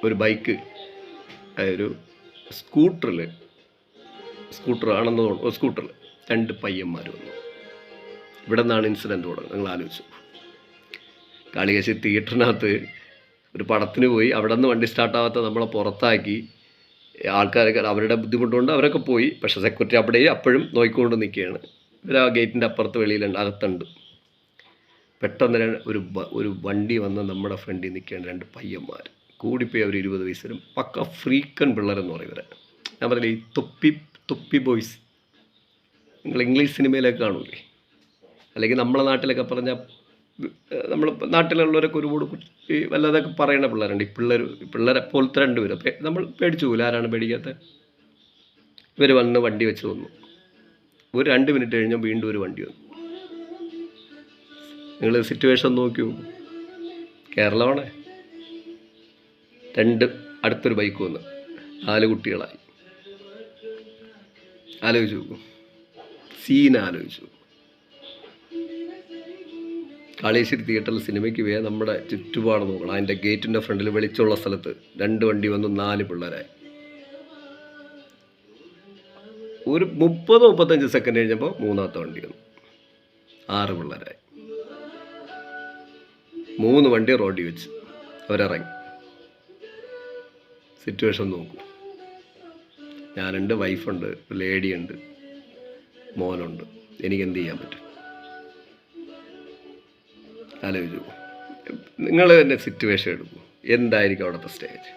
ഒരു ബൈക്ക്, ഒരു സ്കൂട്ടറിൽ 2 പയ്യന്മാർ വന്നു. ഇവിടെ നിന്നാണ് ഇൻസിഡൻറ്റ് തുടങ്ങുന്നത്. നിങ്ങൾ ആലോചിച്ചു, കാളികാശ്ശേരി തിയേറ്ററിനകത്ത് ഒരു പടത്തിന് പോയി, അവിടെ നിന്ന് വണ്ടി സ്റ്റാർട്ടാവാത്ത നമ്മളെ പുറത്താക്കി, ആൾക്കാരൊക്കെ അവരുടെ ബുദ്ധിമുട്ടുകൊണ്ട് അവരൊക്കെ പോയി, പക്ഷേ സെക്യൂരിറ്റി അവിടെ അപ്പോഴും നോക്കിക്കൊണ്ട് നിൽക്കുകയാണ്. ഇവർ ആ ഗേറ്റിൻ്റെ അപ്പുറത്ത് വെളിയിലുണ്ട്, അകത്തുണ്ട്. പെട്ടെന്ന് ഒരു വണ്ടി വന്ന് നമ്മുടെ ഫ്രണ്ടിൽ നിൽക്കുകയാണ് 2 പയ്യന്മാർ, കൂടിപ്പോയി അവർ 20 വയസ്സിലും, പക്ക ഫ്രീക്കൻ പിള്ളേരെന്ന് പറയും ഇവരെ. ഞാൻ പറയില്ലേ, ഈ തൊപ്പി ബോയ്സ്, നിങ്ങൾ ഇംഗ്ലീഷ് സിനിമയിലൊക്കെ കാണൂലേ, അല്ലെങ്കിൽ നമ്മളെ നാട്ടിലൊക്കെ പറഞ്ഞാൽ, നമ്മൾ നാട്ടിലുള്ളവരൊക്കെ ഒരുപാട് വല്ലാതൊക്കെ പറയുന്ന പിള്ളേരുണ്ട്. ഈ പിള്ളേരെ പോലത്തെ 2 പേര് നമ്മൾ പേടിച്ചു പോകില്ല, ആരാണ് പേടിക്കാത്തത്? ഇവർ വന്ന് വണ്ടി വെച്ച് വന്നു. ഒരു 2 മിനിറ്റ് കഴിഞ്ഞാൽ വീണ്ടും ഒരു വണ്ടി വന്നു. നിങ്ങൾ സിറ്റുവേഷൻ നോക്കൂ, കേരളമാണ്. 2 അടുത്തൊരു ബൈക്ക് വന്ന് 4 കുട്ടികളായി. ആലോചിച്ച് നോക്കൂ, സീൻ ആലോചിച്ചു. കാളേശ്ശേരി തിയേറ്ററിൽ സിനിമയ്ക്ക് പോയാൽ നമ്മുടെ ചുറ്റുപാട് നോക്കണം. അതിൻ്റെ ഗേറ്റിൻ്റെ ഫ്രണ്ടിൽ വെളിച്ചമുള്ള സ്ഥലത്ത് 2 വണ്ടി വന്നു 4 പിള്ളേരായി. ഒരു 30-35 സെക്കൻഡ് കഴിഞ്ഞപ്പോൾ 3ാമത്തെ വണ്ടി വന്നു 6 പിള്ളേരായി. 3 വണ്ടി റോഡിൽ വെച്ച് അവരിറങ്ങി. സിറ്റുവേഷൻ നോക്കൂ. ഞാനുണ്ട്, വൈഫുണ്ട്, ലേഡിയുണ്ട്, മോനുണ്ട്. എനിക്കെന്ത് ചെയ്യാൻ പറ്റും? ആലോചിച്ചു. നിങ്ങൾ തന്നെ സിറ്റുവേഷൻ എടുക്കൂ. എന്തായിരിക്കും അവിടുത്തെ സ്റ്റേജ്?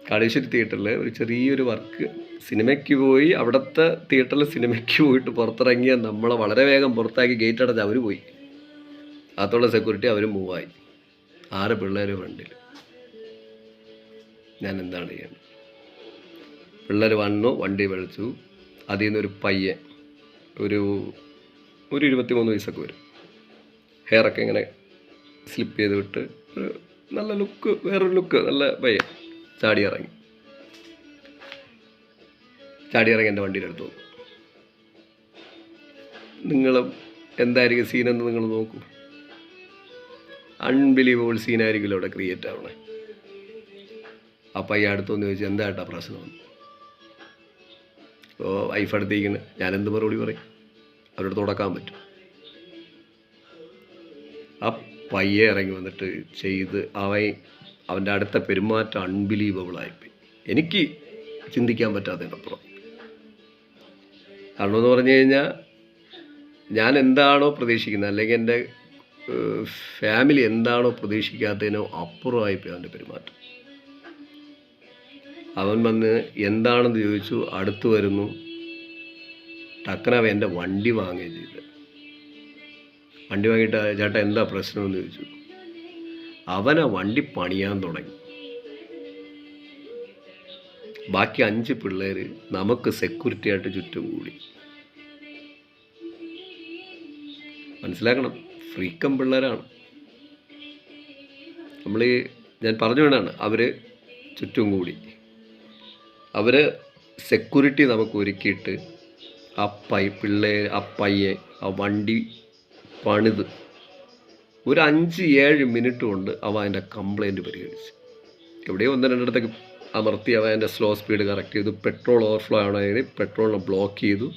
കാളേശ്വരി തിയേറ്ററിൽ ഒരു ചെറിയൊരു വർക്ക് സിനിമയ്ക്ക് പോയി, അവിടുത്തെ തിയേറ്ററിൽ സിനിമയ്ക്ക് പോയിട്ട് പുറത്തിറങ്ങിയ നമ്മളെ വളരെ വേഗം പുറത്താക്കി ഗേറ്റ് അടച്ച് അവർ പോയി. അകത്തുള്ള സെക്യൂരിറ്റി അവർ മൂവായി. 6 പിള്ളേർ ഫ്രണ്ടിൽ. ഞാൻ എന്താണ് ചെയ്യേണ്ടത്? പിള്ളേർ വന്നു, വണ്ടി വിളിച്ചു. അതിൽ നിന്നൊരു പയ്യൻ ഒരു 23 വയസ്സൊക്കെ വരും. ഹെയറൊക്കെ ഇങ്ങനെ സ്ലിപ്പ് ചെയ്ത് വിട്ട് നല്ല ലുക്ക്, വേറൊരു ലുക്ക്, നല്ല പയ്യൻ ചാടി ഇറങ്ങി എൻ്റെ വണ്ടിയുടെ അടുത്ത് വന്നു. നിങ്ങൾ എന്തായിരിക്കും സീനെന്ന് നിങ്ങൾ നോക്കൂ. അൺബിലീവബിൾ സീനായിരിക്കുമല്ലോ അവിടെ ക്രിയേറ്റ് ആവണേ. ആ പയ്യ അടുത്തൊന്ന് ചോദിച്ചു, എന്തായിട്ടാ പ്രശ്നമെന്ന്. അപ്പോൾ വൈഫ് അടുത്തേക്കുന്നു. ഞാനെന്ത് മറുപടി പറയും? അവരോട് തുടക്കാൻ പറ്റും. ആ പയ്യെ ഇറങ്ങി വന്നിട്ട് ചെയ്ത് അവൻ്റെ അടുത്ത പെരുമാറ്റം അൺബിലീവബിളായിപ്പോയി. എനിക്ക് ചിന്തിക്കാൻ പറ്റാത്തതിനപ്പുറം. കാരണം എന്ന് പറഞ്ഞു കഴിഞ്ഞാൽ ഞാൻ എന്താണോ പ്രതീക്ഷിക്കുന്നത്, അല്ലെങ്കിൽ എൻ്റെ ഫാമിലി എന്താണോ പ്രതീക്ഷിക്കാത്തതിനോ അപ്പുറമായിപ്പോയി അവൻ്റെ പെരുമാറ്റം. അവൻ വന്ന് എന്താണെന്ന് ചോദിച്ചു. അടുത്ത് വരുന്നു. ടക്കനവ എൻ്റെ വണ്ടി വാങ്ങുകയും ചെയ്ത്. വണ്ടി വാങ്ങിയിട്ട് ചേട്ടാ എന്താ പ്രശ്നമെന്ന് ചോദിച്ചു. അവനാ വണ്ടി പണിയാൻ തുടങ്ങി. ബാക്കി 5 പിള്ളേർ നമുക്ക് സെക്യൂരിറ്റി ആയിട്ട് ചുറ്റും കൂടി. മനസ്സിലാക്കണം, ഫ്രീക്കം പിള്ളേരാണ് നമ്മൾ. ഞാൻ പറഞ്ഞു വേണമാണ്, അവർ ചുറ്റും കൂടി. അവർ സെക്യൂരിറ്റി നമുക്ക് ഒരുക്കിയിട്ട് ആ പയ്യെ ആ വണ്ടി പണിത് ഒരു 5-7 മിനിറ്റ് കൊണ്ട് അവ അതിൻ്റെ കംപ്ലൈൻറ്റ് പരിഹരിച്ചു. എവിടെയോ 1-2 അമർത്തി അവ അതിൻ്റെ സ്ലോ സ്പീഡ് കറക്റ്റ് ചെയ്തു. പെട്രോൾ ഓവർഫ്ലോ ആണെങ്കിൽ പെട്രോളിനെ ബ്ലോക്ക് ചെയ്തു.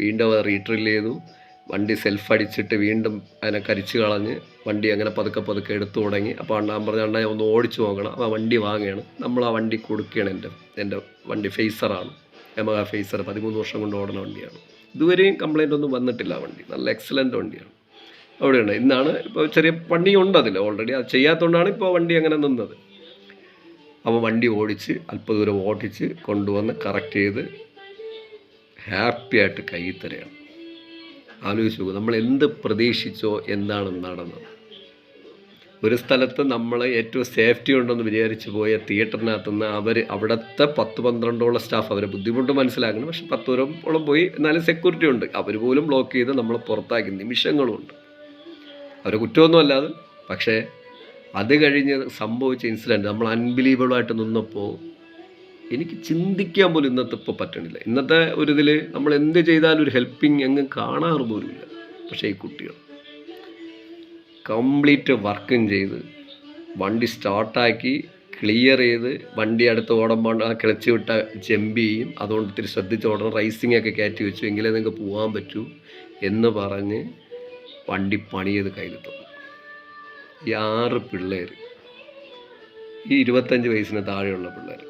വീണ്ടും അവ റീട്രിൽ ചെയ്തു. വണ്ടി സെൽഫ് അടിച്ചിട്ട് വീണ്ടും അതിനെ കരിച്ച് കളഞ്ഞ് വണ്ടി അങ്ങനെ പതുക്കെ എടുത്തു തുടങ്ങി. അപ്പോൾ അണ്ണാൻ പറഞ്ഞ അണ്ണാ ഒന്ന് ഓടിച്ചു നോക്കണം. അപ്പോൾ ആ വണ്ടി വാങ്ങുകയാണ്. നമ്മൾ ആ വണ്ടി കൊടുക്കുകയാണ്. എൻ്റെ വണ്ടി ഫേസറാണ്, യമഹ ഫേസർ. 13 വർഷം കൊണ്ട് ഓടുന്ന വണ്ടിയാണ്. ഇതുവരെയും കംപ്ലൈൻ്റ് ഒന്നും വന്നിട്ടില്ല. വണ്ടി നല്ല എക്സലൻ്റ് വണ്ടിയാണ്. അവിടെയുണ്ട്. ഇന്നാണ് ഇപ്പോൾ ചെറിയ പണിയുണ്ട് അതിൽ ഓൾറെഡി. അത് ചെയ്യാത്തതുകൊണ്ടാണ് ഇപ്പോൾ വണ്ടി അങ്ങനെ നിന്നത്. അപ്പോൾ വണ്ടി ഓടിച്ച് അല്പ ദൂരം ഓടിച്ച് കൊണ്ടുവന്ന് കറക്റ്റ് ചെയ്ത് ഹാപ്പി ആയിട്ട് കയ്യിൽ തരികയാണ്. ആലോചിച്ച് നോക്കും, നമ്മൾ എന്ത് പ്രതീക്ഷിച്ചോ എന്താണ് നടന്നത്. ഒരു സ്ഥലത്ത് നമ്മൾ ഏറ്റവും സേഫ്റ്റി ഉണ്ടെന്ന് വിചാരിച്ച് പോയ തിയേറ്ററിനകത്തുനിന്ന് അവിടുത്തെ 10-12 സ്റ്റാഫ് അവരെ ബുദ്ധിമുട്ട് മനസ്സിലാക്കണം. പക്ഷെ 10 പോയി. എന്നാലും സെക്യൂരിറ്റി ഉണ്ട്. അവർ പോലും ബ്ലോക്ക് ചെയ്ത് നമ്മളെ പുറത്താക്കി നിമിഷങ്ങളുമുണ്ട്. അവരെ കുറ്റമൊന്നും അല്ലാതെ. പക്ഷേ അത് കഴിഞ്ഞ് സംഭവിച്ച ഇൻസിഡൻറ്റ് നമ്മൾ അൺബിലീവബിളായിട്ട് നിന്നപ്പോൾ എനിക്ക് ചിന്തിക്കാൻ പോലും ഇന്നത്തെ ഇപ്പോൾ പറ്റണില്ല. ഇന്നത്തെ ഒരു ഇതിൽ നമ്മൾ എന്ത് ചെയ്താലും ഒരു ഹെൽപ്പിങ് എങ്ങും കാണാറ് പോലുമില്ല. പക്ഷേ ഈ കുട്ടികൾ കംപ്ലീറ്റ് വർക്കും ചെയ്ത് വണ്ടി സ്റ്റാർട്ടാക്കി ക്ലിയർ ചെയ്ത് വണ്ടി അടുത്ത് ഓടുമ്പോൾ ആ കിളച്ച് വിട്ട ജമ്പ് ചെയ്യും. അതുകൊണ്ട് ഇത്തിരി ശ്രദ്ധിച്ച് ഓടണം. റൈസിംഗ് ഒക്കെ കയറ്റി വെച്ചു എങ്കിലേ നിങ്ങൾക്ക് പോകാൻ പറ്റൂ എന്ന് പറഞ്ഞ് വണ്ടി പണി ചെയ്ത് കയ്യിൽ തന്നു. ഈ 6 പിള്ളേർ, ഈ 25 വയസ്സിന് താഴെയുള്ള പിള്ളേർ,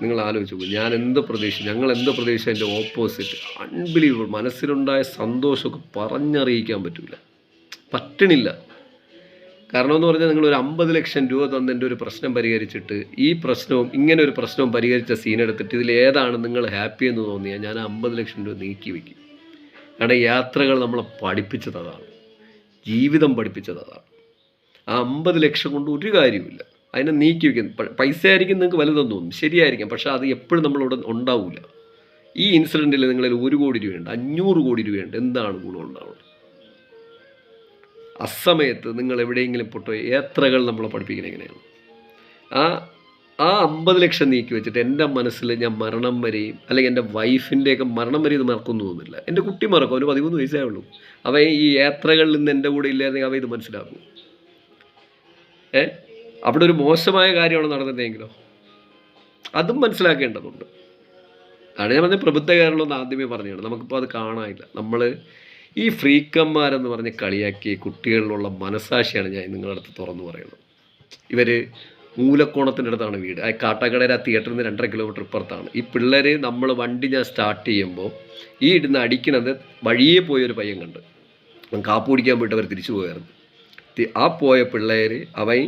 നിങ്ങൾ ആലോചിച്ച് നോക്കും. ഞങ്ങൾ എന്ത് പ്രതീക്ഷിച്ചു അതിൻ്റെ ഓപ്പോസിറ്റ്. അൺബിലീവബിൾ. മനസ്സിലുണ്ടായ സന്തോഷമൊക്കെ പറഞ്ഞറിയിക്കാൻ പറ്റണില്ല. കാരണം എന്ന് പറഞ്ഞാൽ നിങ്ങളൊരു 50 ലക്ഷം രൂപ തന്നെൻ്റെ ഒരു പ്രശ്നം പരിഹരിച്ചിട്ട് ഇങ്ങനെ ഒരു പ്രശ്നവും പരിഹരിച്ച സീനെടുത്തിട്ട് ഇതിൽ ഏതാണ് നിങ്ങൾ ഹാപ്പി എന്ന് തോന്നിയാൽ ഞാൻ 50 ലക്ഷം രൂപ നീക്കി വയ്ക്കും. കാരണം യാത്രകൾ നമ്മളെ പഠിപ്പിച്ചത് അതാണ്, ജീവിതം പഠിപ്പിച്ചത് അതാണ്. ആ 50 ലക്ഷം കൊണ്ട് ഒരു കാര്യമില്ല. അതിനെ നീക്കി വയ്ക്കുന്നത് പൈസ ആയിരിക്കും നിങ്ങൾക്ക് വലുതെന്ന് തോന്നും, ശരിയായിരിക്കും. പക്ഷേ അത് എപ്പോഴും നമ്മളിവിടെ ഉണ്ടാവില്ല. ഈ ഇൻസിഡൻറ്റിൽ നിങ്ങളിൽ 1 കോടി രൂപയുണ്ട്, 500 കോടി രൂപയുണ്ട്, എന്താണ് ഗുണം ഉണ്ടാവുന്നത്? അസമയത്ത് നിങ്ങൾ എവിടെയെങ്കിലും പൊട്ടോ യാത്രകൾ നമ്മളെ പഠിപ്പിക്കുന്നത് എങ്ങനെയാണ്? ആ ആ 50 ലക്ഷം നീക്കി വെച്ചിട്ട് എൻ്റെ മനസ്സിൽ ഞാൻ മരണം വരെയും അല്ലെങ്കിൽ എൻ്റെ വൈഫിൻ്റെയൊക്കെ മരണം വരെ ഇത് മറക്കുമെന്ന് തോന്നുന്നില്ല. എൻ്റെ കുട്ടി മറക്കും, അവന് 13 വയസ്സേ ഉള്ളൂ. അവൻ ഈ യാത്രകളിൽ നിന്ന് എൻ്റെ കൂടെ ഇല്ലായിരുന്നെങ്കിൽ അവൻ ഇത് മനസ്സിലാക്കും. ഏ അവിടെ ഒരു മോശമായ കാര്യമാണ് നടന്നിരുന്നെങ്കിലോ, അതും മനസ്സിലാക്കേണ്ടതുണ്ട്. ആണ് ഞാൻ പറഞ്ഞ പ്രബുദ്ധ കേരളം എന്ന് ആദ്യമേ പറഞ്ഞതാണ്. നമുക്കിപ്പോൾ അത് കാണാനില്ല. നമ്മൾ ഈ ഫ്രീക്കന്മാരെന്ന് പറഞ്ഞ് കളിയാക്കി കുട്ടികളിലുള്ള മനസാക്ഷിയാണ് ഞാൻ നിങ്ങളുടെ അടുത്ത് തുറന്നു പറയുന്നത്. ഇവർ മൂലക്കോണത്തിൻ്റെ അടുത്താണ് വീട്. ആ കാട്ടാക്കടയുടെ ആ തിയേറ്ററിൽ നിന്ന് 2.5 കിലോമീറ്റർ ഇപ്പുറത്താണ്. ഈ പിള്ളേർ നമ്മൾ വണ്ടി ഞാൻ സ്റ്റാർട്ട് ചെയ്യുമ്പോൾ ഈ ഇടുന്ന് അടിക്കണത് വഴിയെ പോയൊരു പയ്യൻ കണ്ട്. കാപ്പ് കുടിക്കാൻ പോയിട്ട് അവർ തിരിച്ചു പോയായിരുന്നു. ആ പോയ പിള്ളേർ അവൻ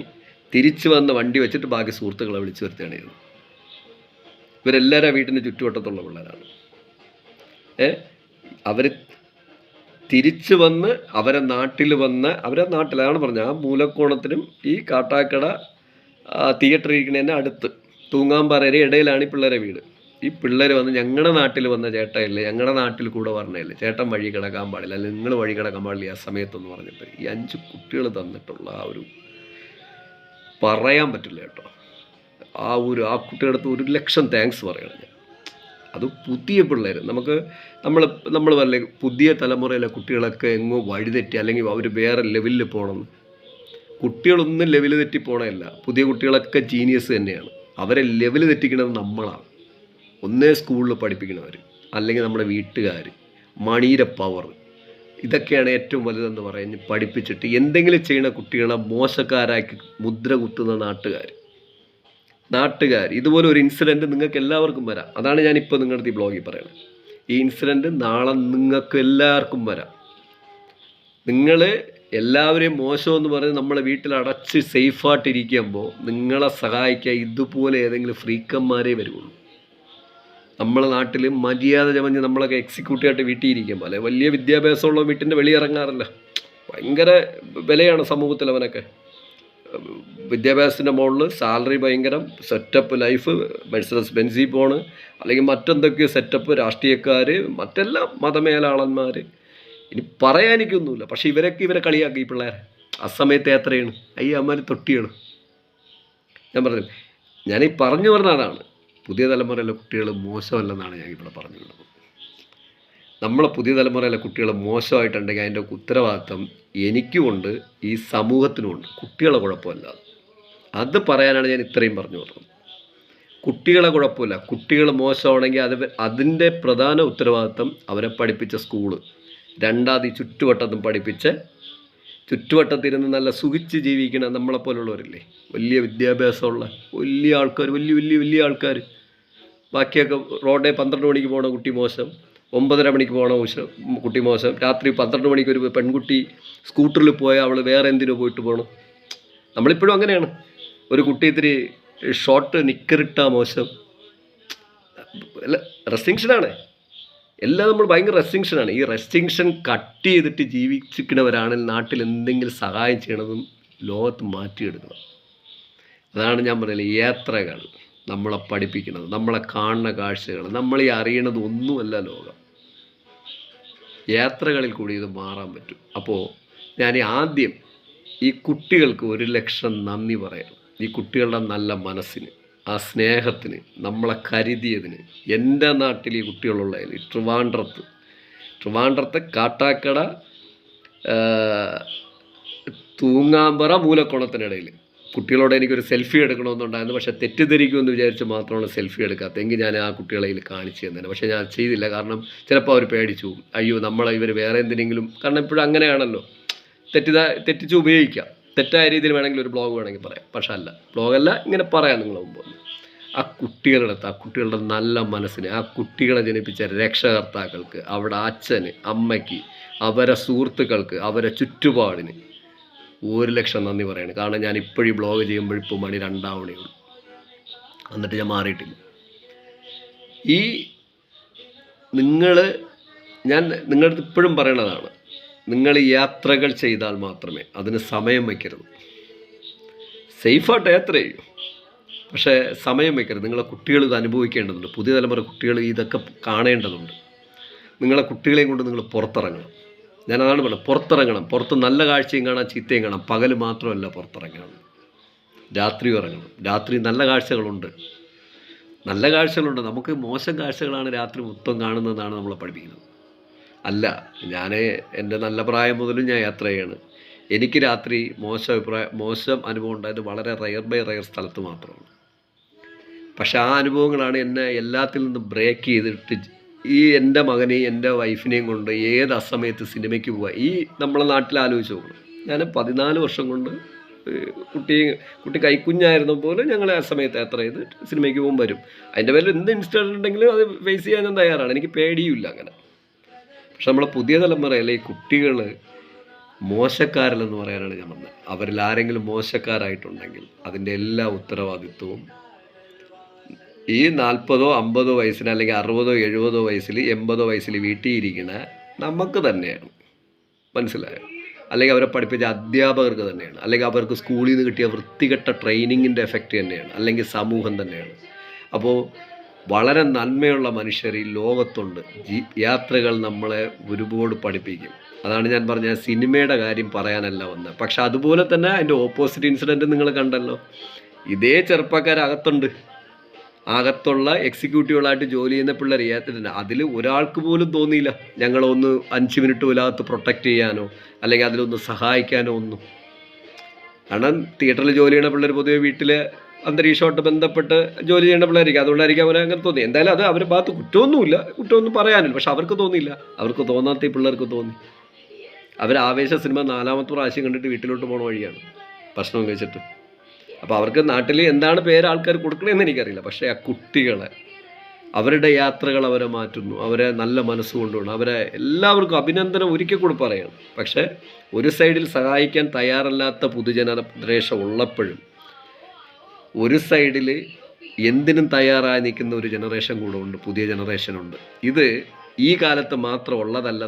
തിരിച്ചു വന്ന് വണ്ടി വെച്ചിട്ട് ബാക്കി സുഹൃത്തുക്കളെ വിളിച്ചു വരുത്തുകയാണ് ചെയ്തത്. ഇവരെല്ലാവരും വീട്ടിന് ചുറ്റുവട്ടത്തുള്ള പിള്ളേരാണ്. അവർ തിരിച്ചു വന്ന് അവരെ നാട്ടിൽ അതാണ് പറഞ്ഞത്. ആ മൂലക്കോണത്തിനും ഈ കാട്ടാക്കട തിയേറ്റർ ഇരിക്കുന്നതിൻ്റെ അടുത്ത് തൂങ്ങാമ്പാറയുടെ ഇടയിലാണ് ഈ പിള്ളേരെ വീട്. ഈ പിള്ളേർ വന്ന് ഞങ്ങളുടെ നാട്ടിൽ വന്ന ചേട്ടയില്ലേ, ഞങ്ങളുടെ നാട്ടിൽ കൂടെ പറഞ്ഞില്ലേ, ചേട്ടൻ വഴി കിടക്കാൻ പാടില്ല, അല്ലെങ്കിൽ നിങ്ങൾ വഴി കിടക്കാൻ പാടില്ല ആ സമയത്തെന്ന് പറഞ്ഞിട്ട് ഈ 5 കുട്ടികൾ തന്നിട്ടുള്ള ആ ഒരു പറയാൻ പറ്റില്ല കേട്ടോ. ആ കുട്ടിയുടെ അടുത്ത് 1 ലക്ഷം താങ്ക്സ് പറയണം ഞാൻ. അത് പുതിയ പിള്ളേർ നമ്മൾ പറയില്ലേ, പുതിയ തലമുറയിലെ കുട്ടികളൊക്കെ എങ്ങോ വഴിതെറ്റി അല്ലെങ്കിൽ അവർ വേറെ ലെവലിൽ പോകണമെന്ന്. കുട്ടികളൊന്നും ലെവൽ തെറ്റി പോകണമല്ല. പുതിയ കുട്ടികളൊക്കെ ജീനിയസ് തന്നെയാണ്. അവരെ ലെവൽ തെറ്റിക്കുന്നത് നമ്മളാണ്. ഒന്നേ സ്കൂളിൽ പഠിപ്പിക്കണവർ, അല്ലെങ്കിൽ നമ്മുടെ വീട്ടുകാർ, മണിയുടെ പവർ, ഇതൊക്കെയാണ് ഏറ്റവും വലുതെന്ന് പറഞ്ഞ് പഠിപ്പിച്ചിട്ട് എന്തെങ്കിലും ചെയ്യുന്ന കുട്ടികളെ മോശക്കാരാക്കി മുദ്ര കുത്തുന്ന നാട്ടുകാർ. ഇതുപോലെ ഒരു ഇൻസിഡൻറ്റ് നിങ്ങൾക്ക് എല്ലാവർക്കും വരാം. അതാണ് ഞാനിപ്പോൾ നിങ്ങളുടെ ഈ ബ്ലോഗിൽ പറയുന്നത്. ഈ ഇൻസിഡൻറ്റ് നാളെ നിങ്ങൾക്ക് എല്ലാവർക്കും വരാം. നിങ്ങൾ എല്ലാവരെയും മോശമെന്ന് പറഞ്ഞ് നമ്മളെ വീട്ടിൽ അടച്ച് സേഫായിട്ടിരിക്കുമ്പോൾ നിങ്ങളെ സഹായിക്കാൻ ഇതുപോലെ ഏതെങ്കിലും ഫ്രീക്കന്മാരേ വരുള്ളൂ. നമ്മളെ നാട്ടിൽ മര്യാദ ചമഞ്ഞ് നമ്മളൊക്കെ എക്സിക്യൂട്ടീവായിട്ട് വീട്ടിൽ ഇരിക്കുമ്പോൾ, അല്ലെ വലിയ വിദ്യാഭ്യാസമുള്ള വീട്ടിൻ്റെ വെളിയിറങ്ങാറില്ല. ഭയങ്കര വിലയാണ് സമൂഹത്തിൽ അവനൊക്കെ. വിദ്യാഭ്യാസത്തിൻ്റെ മുകളിൽ സാലറി ഭയങ്കരം, സെറ്റപ്പ് ലൈഫ്, മെഴ്സഡസ് ബെൻസി പോണ്, അല്ലെങ്കിൽ മറ്റെന്തൊക്കെയോ സെറ്റപ്പ്, രാഷ്ട്രീയക്കാർ, മറ്റെല്ലാം മതമേലാളന്മാർ, ഇനി പറയാനിക്കൊന്നുമില്ല. പക്ഷെ ഇവരെ കളിയാക്കി ഈ പിള്ളേരെ. ആ സമയത്ത് എത്രയാണ് അമ്മ തൊട്ടിയാണ്. ഞാൻ പറഞ്ഞു, ഞാനീ പറഞ്ഞു പറഞ്ഞതാണ്, പുതിയ തലമുറയിലെ കുട്ടികൾ മോശമല്ലെന്നാണ് ഞാൻ ഇവിടെ പറഞ്ഞിട്ടുള്ളത്. നമ്മളെ പുതിയ തലമുറയിലെ കുട്ടികൾ മോശമായിട്ടുണ്ടെങ്കിൽ അതിൻ്റെ ഉത്തരവാദിത്തം എനിക്കുമുണ്ട്, ഈ സമൂഹത്തിനുമുണ്ട്. കുട്ടികളെ കുഴപ്പമല്ല. അത് പറയാനാണ് ഞാൻ ഇത്രയും പറഞ്ഞു പറഞ്ഞത്. കുട്ടികളെ കുഴപ്പമില്ല. കുട്ടികൾ മോശമാണെങ്കിൽ അതിൻ്റെ പ്രധാന ഉത്തരവാദിത്തം അവരെ പഠിപ്പിച്ച സ്കൂള്, രണ്ടാമത് ഈ ചുറ്റുവട്ടത്തിരുന്ന് നല്ല സുഖിച്ച് ജീവിക്കണ നമ്മളെപ്പോലുള്ളവരില്ലേ, വലിയ വിദ്യാഭ്യാസമുള്ള വലിയ ആൾക്കാർ, വലിയ ആൾക്കാർ. ബാക്കിയൊക്കെ റോഡേ 12 മണിക്ക് പോകണ കുട്ടി മോശം, 9:30 മണിക്ക് പോകണ കുട്ടി മോശം, രാത്രി 12 മണിക്ക് ഒരു പെൺകുട്ടി സ്കൂട്ടറിൽ പോയാൽ അവൾ വേറെ എന്തിനോ പോയിട്ട് പോകണം. നമ്മളിപ്പോഴും അങ്ങനെയാണ്. ഒരു കുട്ടി ഇത്തിരി ഷോർട്ട് നിക്കറിട്ടാ മോശം. റെസ്ട്രിക്ഷനാണ് എല്ലാം. നമ്മൾ ഭയങ്കര റെസ്ട്രിക്ഷനാണ്. ഈ റെസ്ട്രിക്ഷൻ കട്ട് ചെയ്തിട്ട് ജീവിച്ചിരിക്കുന്നവരാണെങ്കിൽ നാട്ടിൽ എന്തെങ്കിലും സഹായം ചെയ്യണതും ലോകത്ത് മാറ്റിയെടുക്കണം. അതാണ് ഞാൻ പറയുന്നത്. യാത്രകൾ നമ്മളെ പഠിപ്പിക്കുന്നത്, നമ്മളെ കാണുന്ന കാഴ്ചകൾ, നമ്മളീ അറിയണത് ഒന്നുമല്ല ലോകം. യാത്രകളിൽ കൂടി ഇത് മാറാൻ പറ്റും. അപ്പോൾ ഞാൻ ആദ്യം ഈ കുട്ടികൾക്ക് 1 ലക്ഷം നന്ദി പറയണം. ഈ കുട്ടികളുടെ നല്ല മനസ്സിന്, ആ സ്നേഹത്തിന്, നമ്മളെ കരുതിയതിന്. എൻ്റെ നാട്ടിൽ ഈ കുട്ടികളുള്ളതിൽ ട്രിവാൻഡ്രത്ത് കാട്ടാക്കട തൂങ്ങാമ്പറ മൂലക്കോണത്തിനിടയിൽ കുട്ടികളോട് എനിക്കൊരു സെൽഫി എടുക്കണമെന്നുണ്ടായിരുന്നു. പക്ഷേ തെറ്റിദ്ധരിക്കുമെന്ന് വിചാരിച്ച് മാത്രമാണ് സെൽഫി എടുക്കാത്തത്. എങ്കിൽ ഞാൻ ആ കുട്ടികളെ കാണിച്ചു തന്നെ. പക്ഷേ ഞാൻ ചെയ്തില്ല. കാരണം ചിലപ്പോൾ അവർ പേടിച്ചു, അയ്യോ ഇവർ വേറെ എന്തിനെങ്കിലും. കാരണം ഇപ്പോഴും അങ്ങനെയാണല്ലോ, തെറ്റിച്ച് ഉപയോഗിക്കാം. തെറ്റായ രീതിയിൽ വേണമെങ്കിൽ ഒരു ബ്ലോഗ് വേണമെങ്കിൽ പറയാം. പക്ഷെ ബ്ലോഗല്ല, ഇങ്ങനെ പറയാം നിങ്ങളെ മുമ്പ്. ആ കുട്ടികളുടെ നല്ല മനസ്സിന്, ആ കുട്ടികളെ ജനിപ്പിച്ച രക്ഷകർത്താക്കൾക്ക്, അവിടെ അച്ഛന്, അമ്മയ്ക്ക്, അവരെ സുഹൃത്തുക്കൾക്ക്, അവരെ ചുറ്റുപാടിന് 1 ലക്ഷം നന്ദി പറയണം. കാരണം ഞാൻ ഇപ്പോഴും ബ്ലോഗ് ചെയ്യുമ്പോൾ ഇപ്പോൾ മണി 2 ആവണേ ഉള്ളൂ. എന്നിട്ട് ഞാൻ മാറിയിട്ടില്ല. ഞാൻ നിങ്ങളുടെ അടുത്ത് ഇപ്പോഴും പറയണതാണ്, നിങ്ങൾ യാത്രകൾ ചെയ്താൽ മാത്രമേ, അതിന് സമയം വയ്ക്കരുത്. സേഫായിട്ട് യാത്ര ചെയ്യും, പക്ഷേ സമയം വയ്ക്കരുത്. നിങ്ങളെ കുട്ടികൾ ഇത് അനുഭവിക്കേണ്ടതുണ്ട്. പുതിയ തലമുറ കുട്ടികൾ ഇതൊക്കെ കാണേണ്ടതുണ്ട്. നിങ്ങളെ കുട്ടികളെയും കൊണ്ട് നിങ്ങൾ പുറത്തിറങ്ങണം. ഞാനതാണ് പറഞ്ഞത്, പുറത്തിറങ്ങണം. പുറത്ത് നല്ല കാഴ്ചയും കാണാം, ചീത്തയും കാണാം. പകൽ മാത്രമല്ല പുറത്തിറങ്ങണം. രാത്രി ഉറങ്ങണം. രാത്രി നല്ല കാഴ്ചകളുണ്ട്. നല്ല കാഴ്ചകളുണ്ട്. നമുക്ക് മോശം കാഴ്ചകളാണ് രാത്രി മൊത്തം കാണുന്നതെന്നാണ് നമ്മളെ പഠിപ്പിക്കുന്നത്. അല്ല, ഞാൻ എൻ്റെ നല്ല പ്രായം മുതലും ഞാൻ യാത്ര ചെയ്യാണ്. എനിക്ക് രാത്രി മോശം അനുഭവം ഉണ്ടായത് വളരെ റെയർ ബൈ റെയർ സ്ഥലത്ത് മാത്രമാണ്. പക്ഷെ ആ അനുഭവങ്ങളാണ് എന്നെ എല്ലാത്തിൽ നിന്നും ബ്രേക്ക് ചെയ്തിട്ട് ഈ എൻ്റെ മകനെയും എൻ്റെ വൈഫിനെയും കൊണ്ട് ഏത് അസമയത്ത് സിനിമയ്ക്ക് പോവുക. ഈ നമ്മളെ നാട്ടിൽ ആലോചിച്ച് നോക്കണം. ഞാൻ 14 വർഷം കൊണ്ട് കുട്ടി കൈക്കുഞ്ഞായിരുന്ന പോലെ ഞങ്ങൾ ആ സമയത്ത് യാത്ര ചെയ്ത് സിനിമയ്ക്ക് പോകും വരും. അതിൻ്റെ പേരിൽ എന്ത് ഇൻസിഡൻറ്റ് ഉണ്ടെങ്കിലും അത് ഫേസ് ചെയ്യാൻ ഞാൻ തയ്യാറാണ്. എനിക്ക് പേടിയുമില്ല അങ്ങനെ. പക്ഷെ നമ്മളെ പുതിയ തലമുറയിലെ ഈ കുട്ടികൾ മോശക്കാരല്ലെന്ന് പറയാനാണ് ഞാൻ വന്നത്. അവരിൽ ആരെങ്കിലും മോശക്കാരായിട്ടുണ്ടെങ്കിൽ അതിൻ്റെ എല്ലാ ഉത്തരവാദിത്വവും ഈ 40 50 വയസ്സിന് അല്ലെങ്കിൽ 60 70 വയസ്സിൽ 80 വയസ്സിൽ വീട്ടിൽ ഇരിക്കുന്ന നമുക്ക് തന്നെയാണ്. മനസ്സിലായോ? അല്ലെങ്കിൽ അവരെ പഠിപ്പിച്ച അധ്യാപകർക്ക് തന്നെയാണ്. അല്ലെങ്കിൽ അവർക്ക് സ്കൂളിൽ നിന്ന് കിട്ടിയ വൃത്തികെട്ട ട്രെയിനിങ്ങിൻ്റെ എഫക്റ്റ് തന്നെയാണ്. അല്ലെങ്കിൽ സമൂഹം തന്നെയാണ്. അപ്പോൾ വളരെ നന്മയുള്ള മനുഷ്യർ ഈ ലോകത്തുണ്ട്. യാത്രകൾ നമ്മളെ ഒരുപാട് പഠിപ്പിക്കും. അതാണ് ഞാൻ പറഞ്ഞ സിനിമയുടെ കാര്യം പറയാനല്ല വന്നത്. പക്ഷെ അതുപോലെ തന്നെ അതിൻ്റെ ഓപ്പോസിറ്റ് ഇൻസിഡൻറ്റ് നിങ്ങൾ കണ്ടല്ലോ. ഇതേ ചെറുപ്പക്കാരകത്തുണ്ട്. അകത്തുള്ള എക്സിക്യൂട്ടീവുകളായിട്ട് ജോലി ചെയ്യുന്ന പിള്ളേർ ഏറ്റിട്ടുണ്ട്. അതിൽ ഒരാൾക്ക് പോലും തോന്നിയില്ല ഞങ്ങളൊന്ന് 5 മിനിറ്റ് പോലും അകത്ത് പ്രൊട്ടക്റ്റ് ചെയ്യാനോ അല്ലെങ്കിൽ അതിലൊന്ന് സഹായിക്കാനോ ഒന്നും. കാരണം തിയേറ്ററിൽ ജോലി ചെയ്യുന്ന പിള്ളേർ പൊതുവെ വീട്ടിലെ അന്തരീക്ഷമായിട്ട് ബന്ധപ്പെട്ട് ജോലി ചെയ്യുന്ന പിള്ളേരായിരിക്കും. അതുകൊണ്ടായിരിക്കും അവരെ അങ്ങനെ തോന്നി. എന്തായാലും അത് അവരുടെ ഭാഗത്ത് കുറ്റമൊന്നും പറയാനില്ല. പക്ഷെ അവർക്ക് തോന്നിയില്ല. അവർക്ക് തോന്നാത്ത ഈ പിള്ളേർക്ക് തോന്നി. അവർ ആവേശ സിനിമ 4ാമത്തെ പ്രാവശ്യം കണ്ടിട്ട് വീട്ടിലോട്ട് പോണ വഴിയാണ് ഭക്ഷണം കഴിച്ചിട്ട്. അപ്പോൾ അവർക്ക് നാട്ടിൽ എന്താണ് പേര് ആൾക്കാർ കൊടുക്കണമെന്ന് എനിക്കറിയില്ല. പക്ഷേ ആ കുട്ടികളെ അവരുടെ യാത്രകൾ അവരെ മാറ്റുന്നു. അവരെ നല്ല മനസ്സുകൊണ്ടുകൊണ്ട് അവരെ എല്ലാവർക്കും അഭിനന്ദനം ഒരിക്കൽ കൂടി പറയണം. പക്ഷേ ഒരു സൈഡിൽ സഹായിക്കാൻ തയ്യാറല്ലാത്ത പുതുജനറേഷൻ ഉള്ളപ്പോഴും ഒരു സൈഡിൽ എന്തിനും തയ്യാറായി നിൽക്കുന്ന ഒരു ജനറേഷൻ കൂടെ ഉണ്ട്. പുതിയ ജനറേഷനുണ്ട്. ഇത് ഈ കാലത്ത് മാത്രം ഉള്ളതല്ല.